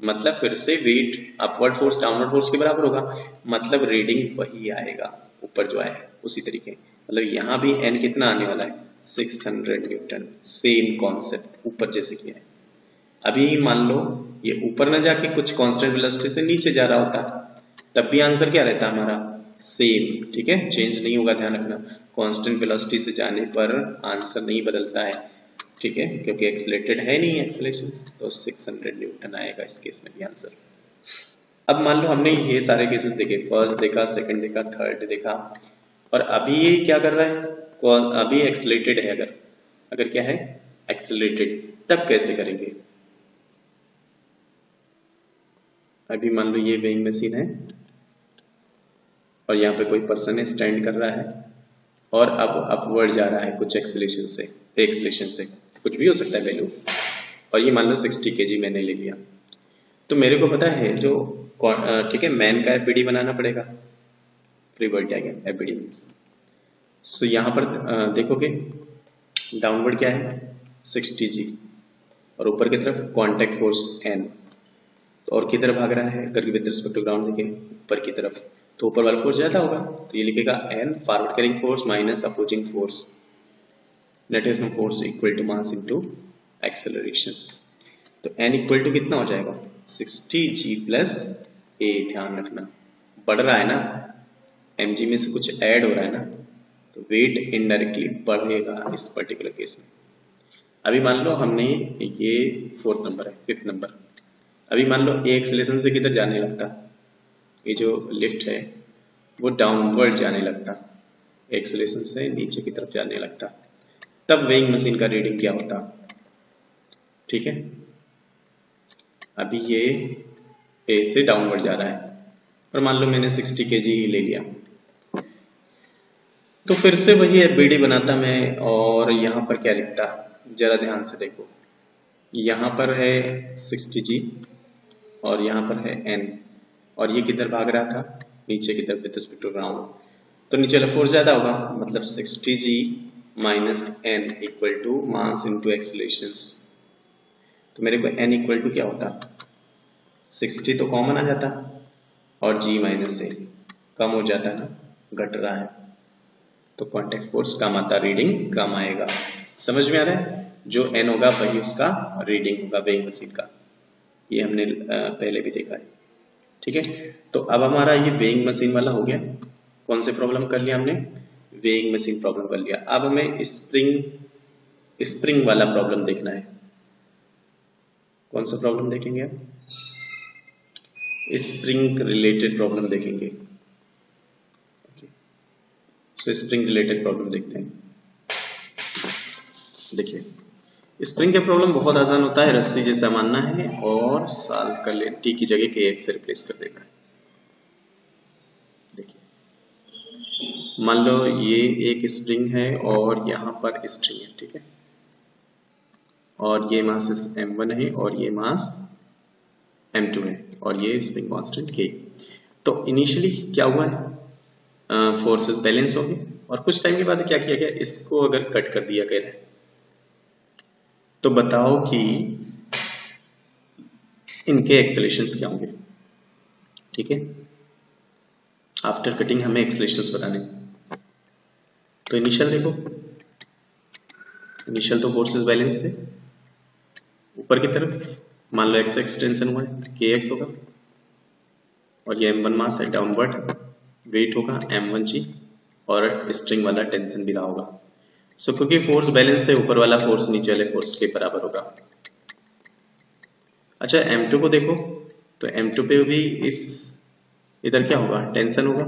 मतलब फिर से weight upward force downward force के बराबर होगा, मतलब रीडिंग वही आएगा ऊपर जो आया उसी तरीके, मतलब यहाँ भी n कितना आने वाला है, 600 न्यूटन, सेम कॉन्सेप्ट ऊपर जैसे किया है। अभी मान लो ये ऊपर ना जाके कुछ कांस्टेंट वेलोसिटी से नीचे जा रहा होता, तब भी आंसर क्या रहता हमारा, सेम, ठीक है, चेंज नहीं होगा, ध्यान रखना, कांस्टेंट वेलोसिटी से जाने पर आंसर नहीं बदलता है, ठीक है, क्योंकि एक्सेलरेटेड है नहीं एक्सेलरेशन, तो 600 न्यूटन आएगा इस केस में भी आंसर। अब मान लो हमने ये सारे केसेस देखे, फर्स्ट देखा, सेकंड देखा, थर्ड देखा, और अभी ये क्या कर रहा है, अभी एक्सेलरेटेड है, अगर अगर क्या है, एक्सेलरेटेड, तब कैसे करेंगे। अभी मान लो ये वेइंग मशीन है और यहाँ पे कोई पर्सन है, स्टैंड कर रहा है, और अब अपवर्ड जा रहा है कुछ एक्सेलरेशन से कुछ भी हो सकता है वैल्यू, और ये मान लो 60 kg मैंने ले लिया, तो मेरे को पता है जो, ठीक है, मैन का एफबीडी बनाना पड़ेगा, फ्री बॉडी डायग्राम एफबीडी। सो यहाँ पर देखोगे डाउनवर्ड क्या है 60g, और ऊपर की तरफ कांटेक्ट फोर्स n, और किधर भाग रहा है, अगर विद रिस्पेक्ट टू ग्राउंड देखें ऊपर की तरफ, तो ऊपर वाला फोर्स ज्यादा होगा, तो ये लिखेगा n forward carrying force minus opposing force, net action force equal to mass into accelerations. तो n इक्वल टू कितना हो जाएगा, 60g प्लस a, ध्यान रखना बढ़ रहा है ना, mg में से कुछ ऐड हो रहा है ना, तो वेट इनडायरेक्टली बढ़ेगा इस पर्टिकुलर केस में। अभी मान लो हमने ये 4th नंबर है, 5th नंबर, अभी मान लो ए एक्सेलरेशन से किधर जाने लगता, ये जो लिफ्ट है वो डाउनवर्ड जाने लगता, एक्सेलरेशन से नीचे की तरफ जाने लगता, तब वेइंग मशीन का रीडिंग क्या होता, ठीक है। अभी ये ए से डाउनवर्ड जा रहा है और मान लो मैंने 60 kg ले लिया, तो फिर से वही एफबीडी बनाता मैं, और यहाँ पर क्या लिखता, जरा ध्यान से देखो, यहाँ पर है 60g और यहाँ पर है n, और ये किधर भाग रहा था, नीचे की तरफ विद रिस्पेक्ट टू ग्राउंड, तो नीचे वाला फोर्स ज्यादा होगा, मतलब 60g minus n equal to mass into accelerations. तो मेरे को n इक्वल टू क्या होता, 60 तो कॉमन आ जाता, और G माइनस ए कम हो जाता है ना, घट रहा है, तो कॉन्टैक्ट फोर्स कम आता, रीडिंग कम आएगा। समझ में आ रहा है? जो N होगा वही उसका रीडिंग होगा वेइंग मशीन का, ये हमने पहले भी देखा है। ठीक है, तो अब हमारा ये वेइंग मशीन वाला हो गया। कौन से प्रॉब्लम कर लिया हमने? वेइंग मशीन प्रॉब्लम कर लिया। अब हमें स्प्रिंग वाला प्रॉब्लम देखना है। कौन सा प्रॉब्लम देखेंगे आप? स्प्रिंग रिलेटेड प्रॉब्लम देखेंगे। तो स्प्रिंग रिलेटेड प्रॉब्लम देखते हैं। देखिए, स्प्रिंग का प्रॉब्लम बहुत आसान होता है, रस्सी जैसा मानना है और सॉल्व कर ले, टी की जगह के एक्स से रिप्लेस कर देना है। देखिए, मान लो ये एक स्प्रिंग है और यहाँ पर स्ट्रिंग है, ठीक है, और ये मास m1 है और ये मास m2 है और ये स्प्रिंग कांस्टेंट k। तो इनिशियली क्या हुआ है? फोर्सेस बैलेंस हो गए और कुछ टाइम के बाद क्या किया गया? इसको अगर कट कर दिया गया तो बताओ कि इनके एक्सेलरेशंस क्या होंगे। ठीक है, आफ्टर कटिंग हमें एक्सेलरेशंस बताने। तो इनिशियल देखो, इनिशियल तो फोर्सेस बैलेंस थे, ऊपर की तरफ मान लो एक्स एक्सटेंशन हुआ है, के एक्स होगा और ये m1 मास है, डाउनवर्ड वेट होगा m1g और स्ट्रिंग वाला टेंशन भी रहा होगा। सो क्योंकि फोर्स बैलेंस थे, ऊपर वाला फोर्स नीचे वाले फोर्स के बराबर होगा। अच्छा, m2 को देखो, तो m2 पे भी इधर क्या होगा? टेंशन होगा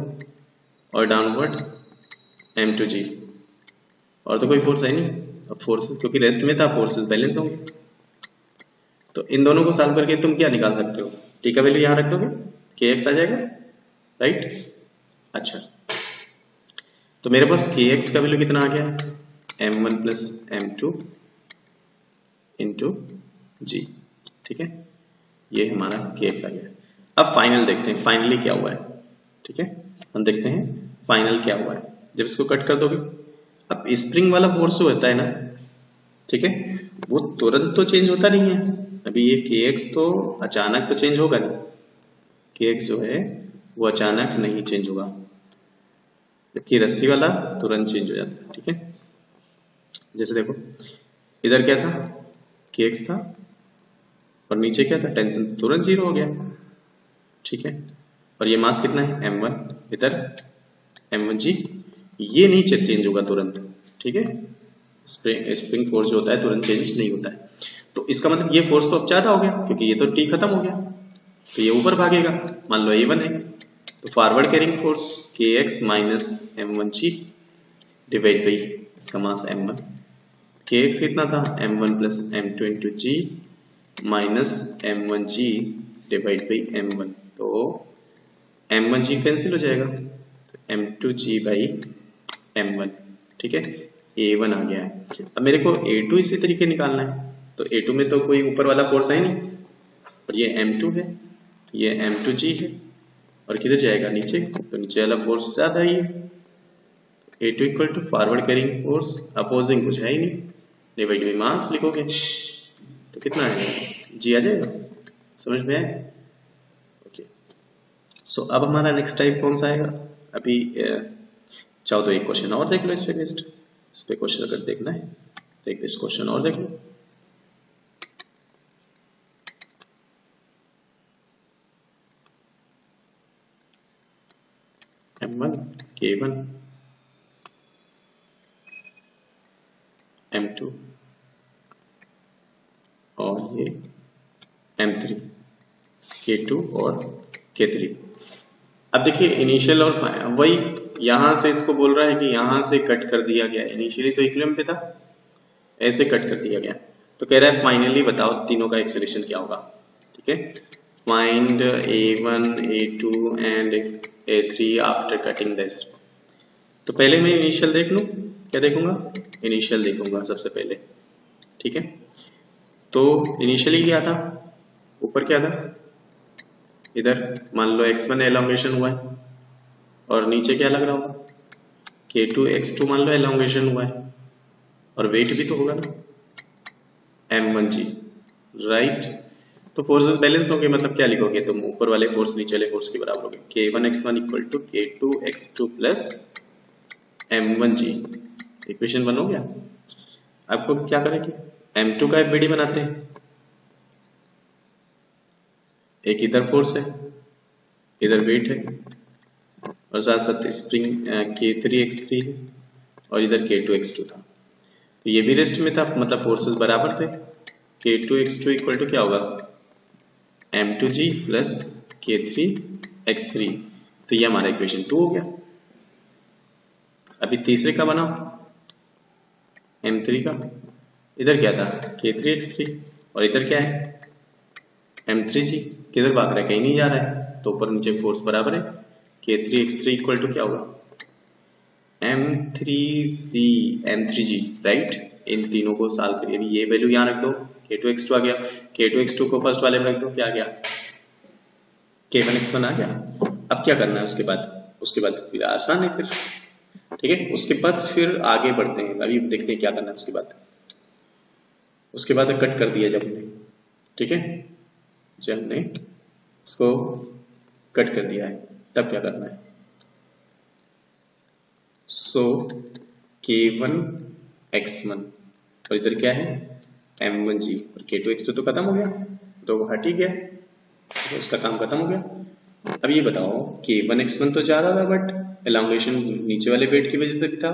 और डाउनवर्ड m2g, और तो कोई फोर्स है नहीं। अब फोर्स क्योंकि रेस्ट में था, फोर्सेस बैलेंस होंगे। तो इन दोनों को सॉल्व करके तुम क्या निकाल सकते हो? टी का वैल्यू यहां रख दोगे, के एक्स आ जाएगा, राइट। अच्छा, तो मेरे पास के एक्स का वैल्यू कितना आ गया? m1 प्लस m2 इंटू जी। ठीक है, ये हमारा के एक्स आ गया। अब फाइनल देखते हैं, फाइनली क्या हुआ है। ठीक है, हम देखते हैं फाइनल क्या हुआ है जब इसको कट कर दोगे। अब स्प्रिंग वाला फोर्स जो होता है ना, ठीक है, वो तुरंत तो चेंज होता नहीं है। अभी ये के एक्स तो अचानक तो चेंज होगा नहीं, के एक्स जो है वो अचानक नहीं चेंज होगा, जबकि रस्सी वाला तुरंत चेंज हो जाता है। ठीक है, जैसे देखो इधर क्या था? के एक्स था और नीचे क्या था? टेंशन, तुरंत जीरो हो गया। ठीक है, और ये मास कितना है? m1, इधर m1g, ये नहीं चेंज होगा तुरंत। ठीक है, स्प्रिंग फोर्स जो होता है तुरंत चेंज नहीं होता है। तो इसका मतलब ये फोर्स तो अब ज्यादा हो गया क्योंकि ये तो टी खत्म हो गया, तो ये ऊपर भागेगा। मान लो a1 है, तो forward carrying force K X minus m1g divide by इसका मास m1। के एक्स कितना था? m1 plus m2 into G minus m1g divide by m1, तो m1g कैंसिल हो जाएगा, तो m2g बाई m1। ठीक है, a1 आ गया है। अब मेरे को a2 इसी तरीके निकालना है, तो a2 में तो कोई ऊपर वाला फोर्स है नहीं और ये m2 है, ये m2g है और किधर जाएगा? नीचे, तो नीचे वाला फोर्स ज्यादा ही है। a2 equal to forward carrying force, opposing कुछ है ही नहीं, डिवाइड बाई मास लिखोगे तो कितना आएगा? जी आ जाएगा। समझ में आया? ओके, सो अब हमारा नेक्स्ट टाइप कौन सा आएगा? अभी चाहो तो एक क्वेश्चन और देख लो इस पे नेक्स्ट, इस पे क्वेश्चन अगर देखना है तो एक इस क्वेश्चन और देख लो। m1 k1 m2 और ये m3 k2 और k3। अब देखिए इनिशियल और वही यहां से इसको बोल रहा है कि यहां से कट कर दिया गया, इनिशियली तो इक्विलिब्रियम पे था, ऐसे कट कर दिया गया। तो कह रहा है फाइनली बताओ तीनों का एक्सेलरेशन क्या होगा। ठीक है, find a1 a2 and a3 after cutting this. तो पहले मैं इनिशियल देख लूं, क्या देखूंगा? इनिशियल देखूंगा सबसे पहले। ठीक है, तो इनिशियली क्या था? ऊपर क्या था? इधर मान लो x1 एलोंगेशन हुआ है और नीचे क्या लग रहा होगा? k2 x2 मान लो एलोंगेशन हुआ है और वेट भी तो होगा ना m1g, राइट। तो फोर्सेस बैलेंस होंगे, मतलब क्या लिखोगे तुम, ऊपर वाले फोर्स नीचे वाले फोर्स के बराबर होंगे। K1x1 equal to K2x2 plus M1G, equation 1 हो गया। आपको क्या करेंगे, M2 का FBD बनाते हैं, एक इधर फोर्स है, इधर वेट है, और साथ साथ स्प्रिंग K3x3 है, और इधर K2x2 था, तो ये भी रेस्ट में था, मतलब फोर्सेस बराबर थे। K2x2 इक्वल टू क्या होगा, M2G प्लस K3x3, तो ये हमारा इक्वेशन 2 हो गया। अभी तीसरे का बनाओ, M3 का, इधर क्या था K3x3, और इधर क्या है M3G, किधर भाग रहा है, कहीं नहीं जा रहा है, तो ऊपर नीचे फोर्स बराबर है। K3x3 इक्वल टू क्या होगा, M3G, राइट। इन तीनों को सॉल्व करिए, अभी ये वैल्यू यहाँ रख दो, K2x2 आ गया, K2x2 को फर्स्ट वाले में रख दो, क्या आ गया, K1x1 आ गया। अब क्या करना है उसके बाद फिर आसान है फिर, ठीक है। उसके बाद फिर आगे बढ़ते हैं, अभी देखते हैं क्या करना है उसके बाद कट कर दिया जब हमने, ठीक है, जब हमने इसको कट कर दिया है तब क्या करना है, सो K1x1 और इधर क्या है M1G, और K2x2 तो खत्म हो गया, तो वो हट ही गया, तो उसका काम खत्म हो गया। अब ये बताओ K1x1 तो ज्यादा था, बट एलोंगेशन नीचे वाले वेट की वजह से भी था,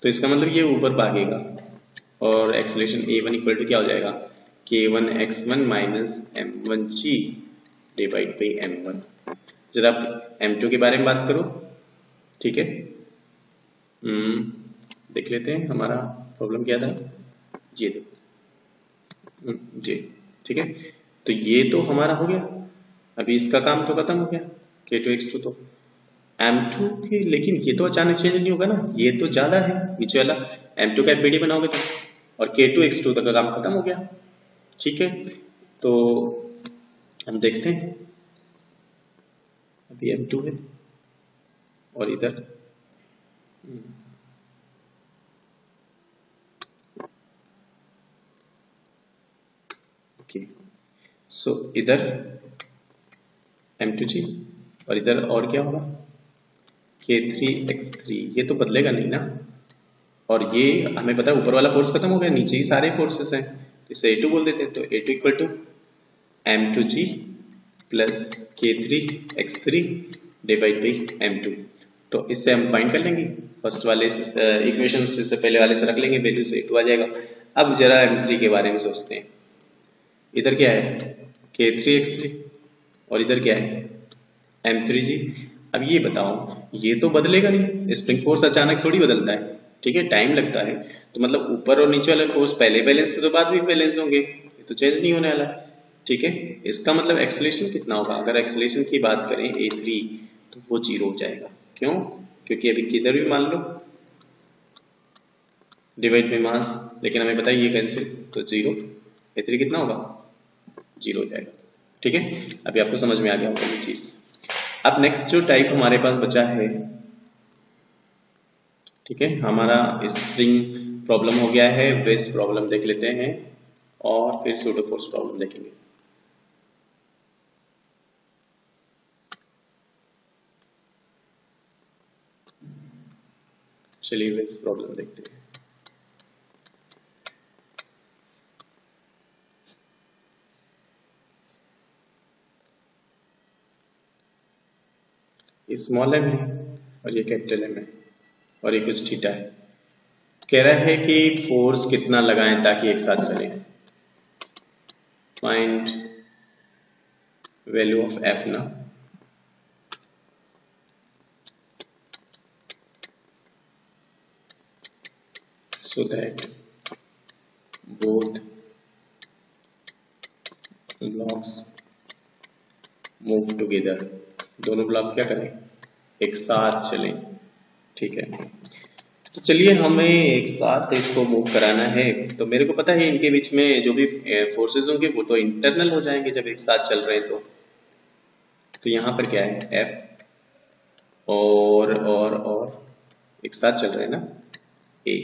तो इसका मतलब ये ऊपर भागेगा, और एक्सेलरेशन A1 इक्वल टू क्या हो जाएगा, K1x1 minus M1G divide by M1। जरा आप M2 के बारे में बात करो, ठीक है। देख लेते हैं हमारा प्रॉब्लम क्या था, जी जी, ठीक है। तो ये तो हमारा हो गया, अभी इसका काम तो खत्म हो गया, K2x2 तो M2 की, लेकिन ये तो अचानक चेंज नहीं होगा ना, ये तो ज्यादा है नीचे वाला, M2 का FBD बनाओगे तो, और K2x2 तक का काम खत्म हो गया, ठीक है। तो हम देखते हैं, अभी M2 है और इधर ओके, सो इधर M2G और इधर और क्या होगा K3x3, ये तो बदलेगा नहीं ना, और ये हमें पता है ऊपर वाला फोर्स खत्म हो गया, नीचे ही सारे फोर्सेस हैं, इसे A2 बोल देते हैं, तो A2 equal to M2G plus K3x3 divide by M2। तो इससे हम फाइंड कर लेंगे, फर्स्ट वाले इक्वेशन से पहले वाले से रख लेंगे, वैल्यू से A2 आ जाएगा। अब जरा M3 के बारे में सोचते हैं, इधर क्या है K3x3 और इधर क्या है M3G। अब ये बताओ, ये तो बदलेगा नहीं, स्प्रिंग फोर्स अचानक थोड़ी बदलता है, ठीक है, टाइम लगता है, तो मतलब ऊपर और नीचे वाले फोर्स पहले बैलेंस थे तो बाद भी बैलेंस होंगे, ये तो चेंज नहीं होने वाला, ठीक है। इसका मतलब एक्सेलरेशन कितना होगा, अगर एक्सेलरेशन की बात करें A3 तो वो 0 हो जाएगा, क्यों, क्योंकि अभी किधर भी मान लो डिवाइड बाई मास, लेकिन हमें पता है ये कैंसिल, तो 0, A3 कितना होगा 0 हो जाएगा, ठीक है। अभी आपको समझ में आ गया होगा ये चीज। अब नेक्स्ट जो टाइप हमारे पास बचा है, ठीक है, हमारा स्प्रिंग प्रॉब्लम हो गया है, वेस्ट प्रॉब्लम देख लेते हैं, और फिर सूडो फोर्स प्रॉब्लम देखेंगे। चलिए वेस्ट प्रॉब्लम देखते हैं। स्मॉल एम है और ये कैपिटल एम है, और ये कुछ थीटा है, कह रहा है कि फोर्स कितना लगाएं ताकि एक साथ चले, फाइंड वैल्यू ऑफ एफ ना, so that both blocks move together, दोनों ब्लॉक क्या करें एक साथ चलें, ठीक है। तो चलिए हमें एक साथ इसको मूव कराना है, तो मेरे को पता है इनके बीच में जो भी फोर्सेस होंगे वो तो इंटरनल हो जाएंगे जब एक साथ चल रहे हैं, तो यहाँ पर क्या है एफ और एक साथ चल रहे हैं ना ए,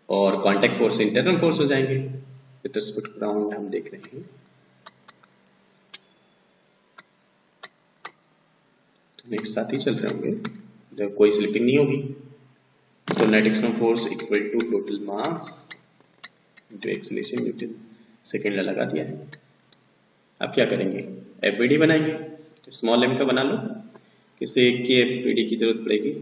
और कांटेक्ट फोर्स इंटरनल फोर्स हो जाएंगे, विद रिस्पेक्ट टू ग्राउंड हम देख रहे हैं एक साथ ही चल रहे होंगे, जब कोई स्लिपिंग नहीं होगी। तो net external force equal to total mass into acceleration Newton second लगा दिया है। अब क्या करेंगे, एफबीडी बनाएंगे। स्मॉल एम का बना लो, किसी एक की एफबीडी की जरूरत पड़ेगी।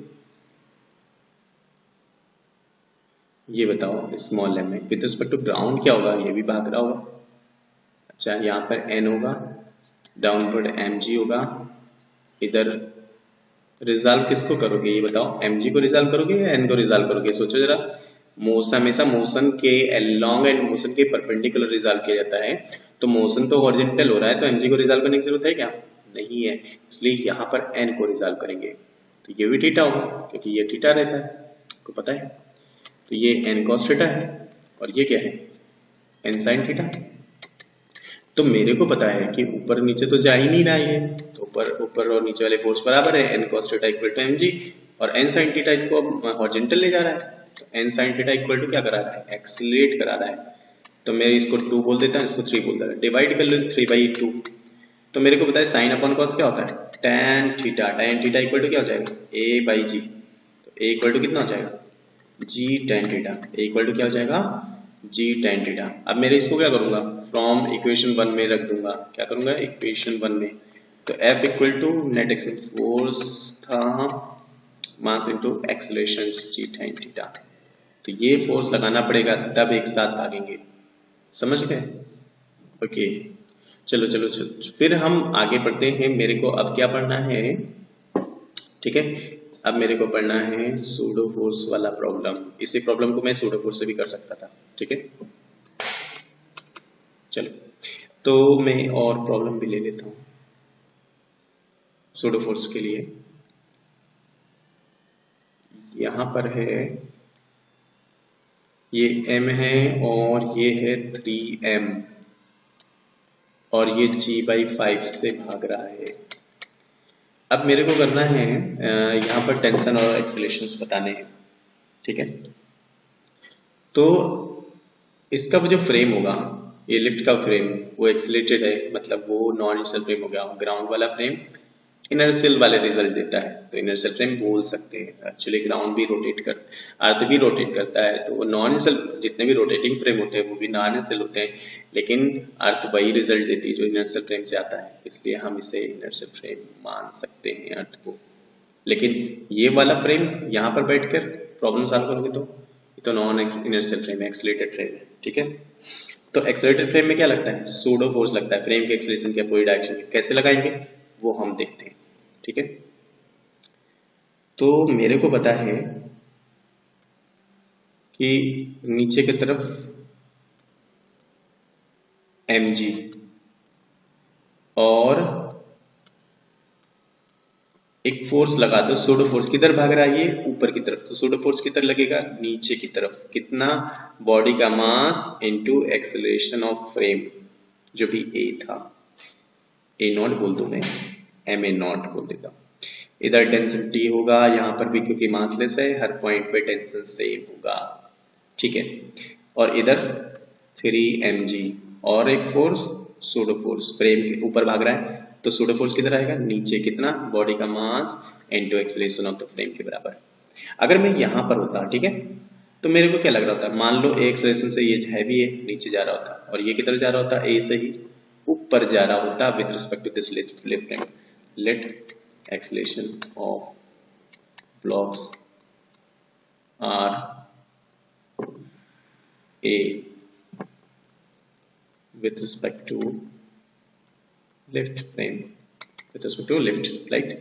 ये बताओ स्मॉल एम में विद रिस्पेक्ट टू ग्राउंड क्या होगा, ये भी भाग रहा होगा। अच्छा यहाँ पर एन होगा, डाउनवर्ड एम जी होगा। इधर रिजॉल्व किसको करोगे ये बताओ, एम जी को रिजॉल्व करोगे या एन को रिजॉल्व करोगे, सोचो जरा। मोशन हमेशा मोशन के अलोंग एंड मोशन के परपेंडिकुलर रिजॉल्व किया जाता है। तो मोशन तो हॉरिजॉन्टल हो रहा है, तो एम जी को रिजॉल्व करने की जरूरत है क्या, नहीं है। इसलिए यहाँ पर एन को रिजॉल्व करेंगे, तो ये भी थीटा होगा क्योंकि ये थीटा रहता है, आपको पता है। तो ये एन कॉस थीटा है और ये क्या है, एन साइन थीटा। तो मेरे को पता है कि ऊपर नीचे तो जा ही नहीं रहा है, तो ऊपर और नीचे वाले फोर्स बराबर है, N cos theta equal to M G, और एन साइन थीटा इसको अब हॉरिजॉन्टल ले जा रहा है। तो N sine theta equal to क्या करा रहा है, एक्सीलरेट करा रहा है। तो मैं इसको 2 बोल देता हूँ, इसको 3 बोल देता हूँ, डिवाइड कर लो 3/2। तो मेरे को पता है साइन अपॉन कॉस क्या होता है, tan theta. tan theta equal to क्या हो जाएगा, a/g। तो a इक्वल टू कितना हो जाएगा, g tan theta. a equal to क्या हो जाएगा, g tan थीटा। अब मेरे इसको क्या करूंगा, फ्रॉम इक्वेशन 1 में रख दूंगा। क्या करूंगा, इक्वेशन 1 में। तो F equal to net external force था mass into acceleration g tan theta. तो ये फोर्स लगाना पड़ेगा तब एक साथ भागेंगे, समझ गए। ओके चलो चलो चलो फिर हम आगे पढ़ते हैं। मेरे को अब क्या पढ़ना है, ठीक है। अब मेरे को पढ़ना है सूडो फोर्स वाला प्रॉब्लम। इसी प्रॉब्लम को मैं सूडो फोर्स से भी कर सकता था, ठीक है। चलो तो मैं और प्रॉब्लम भी ले लेता हूं सूडो फोर्स के लिए। यहां पर है ये m है और ये है 3m और ये g/5 से भाग रहा है। अब मेरे को करना है यहाँ पर टेंशन और एक्सीलरेशंस बताने हैं, ठीक है। तो इसका वो जो फ्रेम होगा, ये लिफ्ट का फ्रेम, वो एक्सीलरेटेड है, मतलब वो नॉन इनर्शियल फ्रेम हो गया। ग्राउंड वाला फ्रेम इनर्शियल वाले रिजल्ट देता है, तो इनर्शियल फ्रेम बोल सकते हैं। एक्चुअली ग्राउंड भी रोटेट कर, अर्थ भी रोटेट करता है, तो वो नॉन इनर्शियल, जितने भी रोटेटिंग फ्रेम होते हैं वो भी नॉन इनर्शियल होते हैं, लेकिन अर्थ वही रिजल्ट देती है जो इनर्शियल फ्रेम से आता है, इसलिए हम इसे इनर्शियल फ्रेम मान सकते हैं अर्थ को। लेकिन ये वाला फ्रेम यहाँ पर बैठकर प्रॉब्लम सॉल्व करोगे तो ये तो नॉन इनर्शियल फ्रेम है, एक्सीलरेटेड फ्रेम है, ठीक है। तो एक्सीलरेटेड फ्रेम में क्या लगता है, सूडो फोर्स लगता है, फ्रेम के एक्सीलरेशन के अपोजिट डायरेक्शन में। कैसे लगाएंगे वो हम देखते हैं, ठीक है। तो मेरे को पता है कि नीचे की तरफ mg और एक फोर्स लगा दो, सूडो फोर्स किधर भाग रहा है, ये ऊपर की तरफ। तो सूडो फोर्स किधर लगेगा, नीचे की तरफ। कितना, बॉडी का मास इनटू एक्सीलरेशन ऑफ फ्रेम, जो भी a था, a0 बोल दूं मैं, ma0 बोल देता हूं। इधर टेंशन T होगा, यहाँ पर भी क्योंकि मासलेस है, हर पॉइंट पे टेंशन सेम होगा, ठीक है। और इधर 3mg और एक फोर्स सूडो फोर्स, फ्रेम के ऊपर भाग रहा है, तो सूडो फोर्स किधर आएगा, नीचे। कितना, बॉडी का मास into acceleration of the frame के बराबर। अगर मैं यहाँ पर होता, ठीक है, तो मेरे को क्या लग रहा होता, मान लो एक्सीलरेशन से ये हैवी है, नीचे जा रहा होता, और ये किधर जा रहा होता, ए से ही ऊपर जा रहा होता with respect to this lift frame. Let acceleration of blocks are a with respect to lift frame, with respect to lift, right?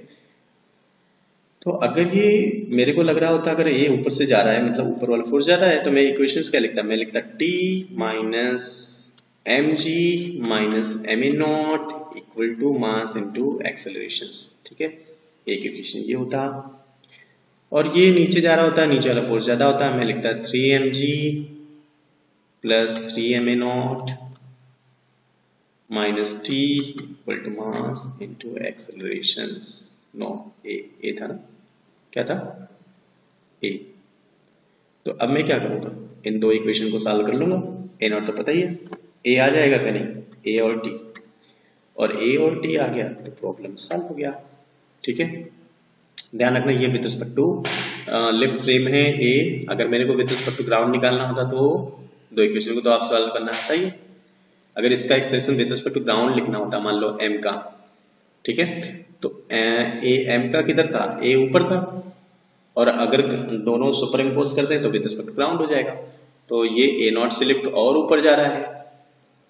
तो अगर ये मेरे को लग रहा होता, अगर ये ऊपर से जा रहा है, मतलब ऊपर वाला फोर्स ज्यादा है, तो मैं इक्वेशंस क्या लिखता, मैं लिखता T minus mg minus ma0 equal to mass into accelerations, ठीक है। एक इक्वेशन ये होता, और ये नीचे जा रहा होता, नीचे वाला फोर्स ज्यादा होता, मैं लिखता 3mg plus 3ma0 minus t equal to mass into accelerations. नो ए था ना, क्या था, ए। तो अब मैं क्या करूंगा, इन दो इक्वेशन को सॉल्व कर लूंगा। a0 तो पता ही है, a आ जाएगा क्या, नहीं, a और t, और a और t आ गया तो प्रॉब्लम सॉल्व हो गया, ठीक है, ध्यान रखना ये with respect to left frame है ए। अगर मेरे को विद रिस्पेक्ट टू ग्राउंड निकालना होता तो दो इक्वेशन को तो आप सॉल्व करना चाहिए। अगर इसका expression with respect to ground लिखना होता, मान लो m का, ठीक है, तो ए m का किधर था, ए ऊपर था, और अगर दोनों सुपर इम्पोज करते हैं तो विद रिस्पेक्ट टू ग्राउंड हो जाएगा। तो ये ए नॉट से लिफ्ट और ऊपर जा रहा है,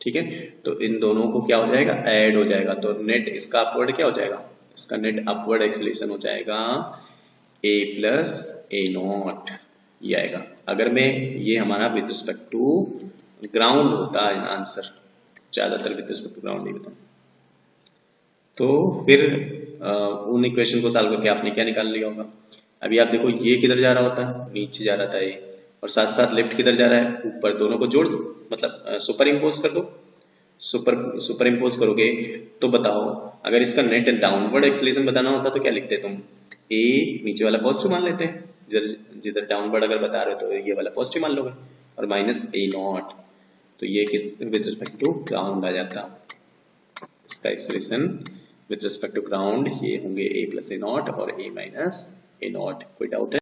ठीक है, तो इन दोनों को क्या हो जाएगा, ऐड हो जाएगा। तो नेट इसका अपवर्ड क्या हो जाएगा, इसका नेट अपवर्ड एक्सेलरेशन हो जाएगा a प्लस ए नॉट, ये आएगा। अगर मैं ये हमारा विद रिस्पेक्ट टू ग्राउंड होता है आंसर, ज्यादातर विद रिस्पेक्ट टू ग्राउंड ही होता। तो फिर उन इक्वेशन को सॉल्व करके आपने क्या निकाल लिया होगा। अभी आप देखो ये किधर जा रहा होता है, नीचे जा रहा था ये, और साथ साथ लेफ्ट किधर जा रहा है, ऊपर। दोनों को जोड़ दो, मतलब सुपर इम्पोज कर दो। सुपर इम्पोज करोगे तो बताओ, अगर इसका नेट डाउनवर्ड एक्सेलरेशन बताना होता तो क्या लिखते तुम, ए नीचे वाला पॉजिटिव मान लेते, जिधर डाउनवर्ड अगर बता रहे हो तो ये वाला पॉजिटिव मान लोगे, और माइनस ए नॉट, तो ये विद रिस्पेक्ट टू ग्राउंड आ जाता। इसका acceleration with respect to ground ये होंगे ए प्लस ए नॉट और ए माइनस ए नॉट। कोई डाउट है?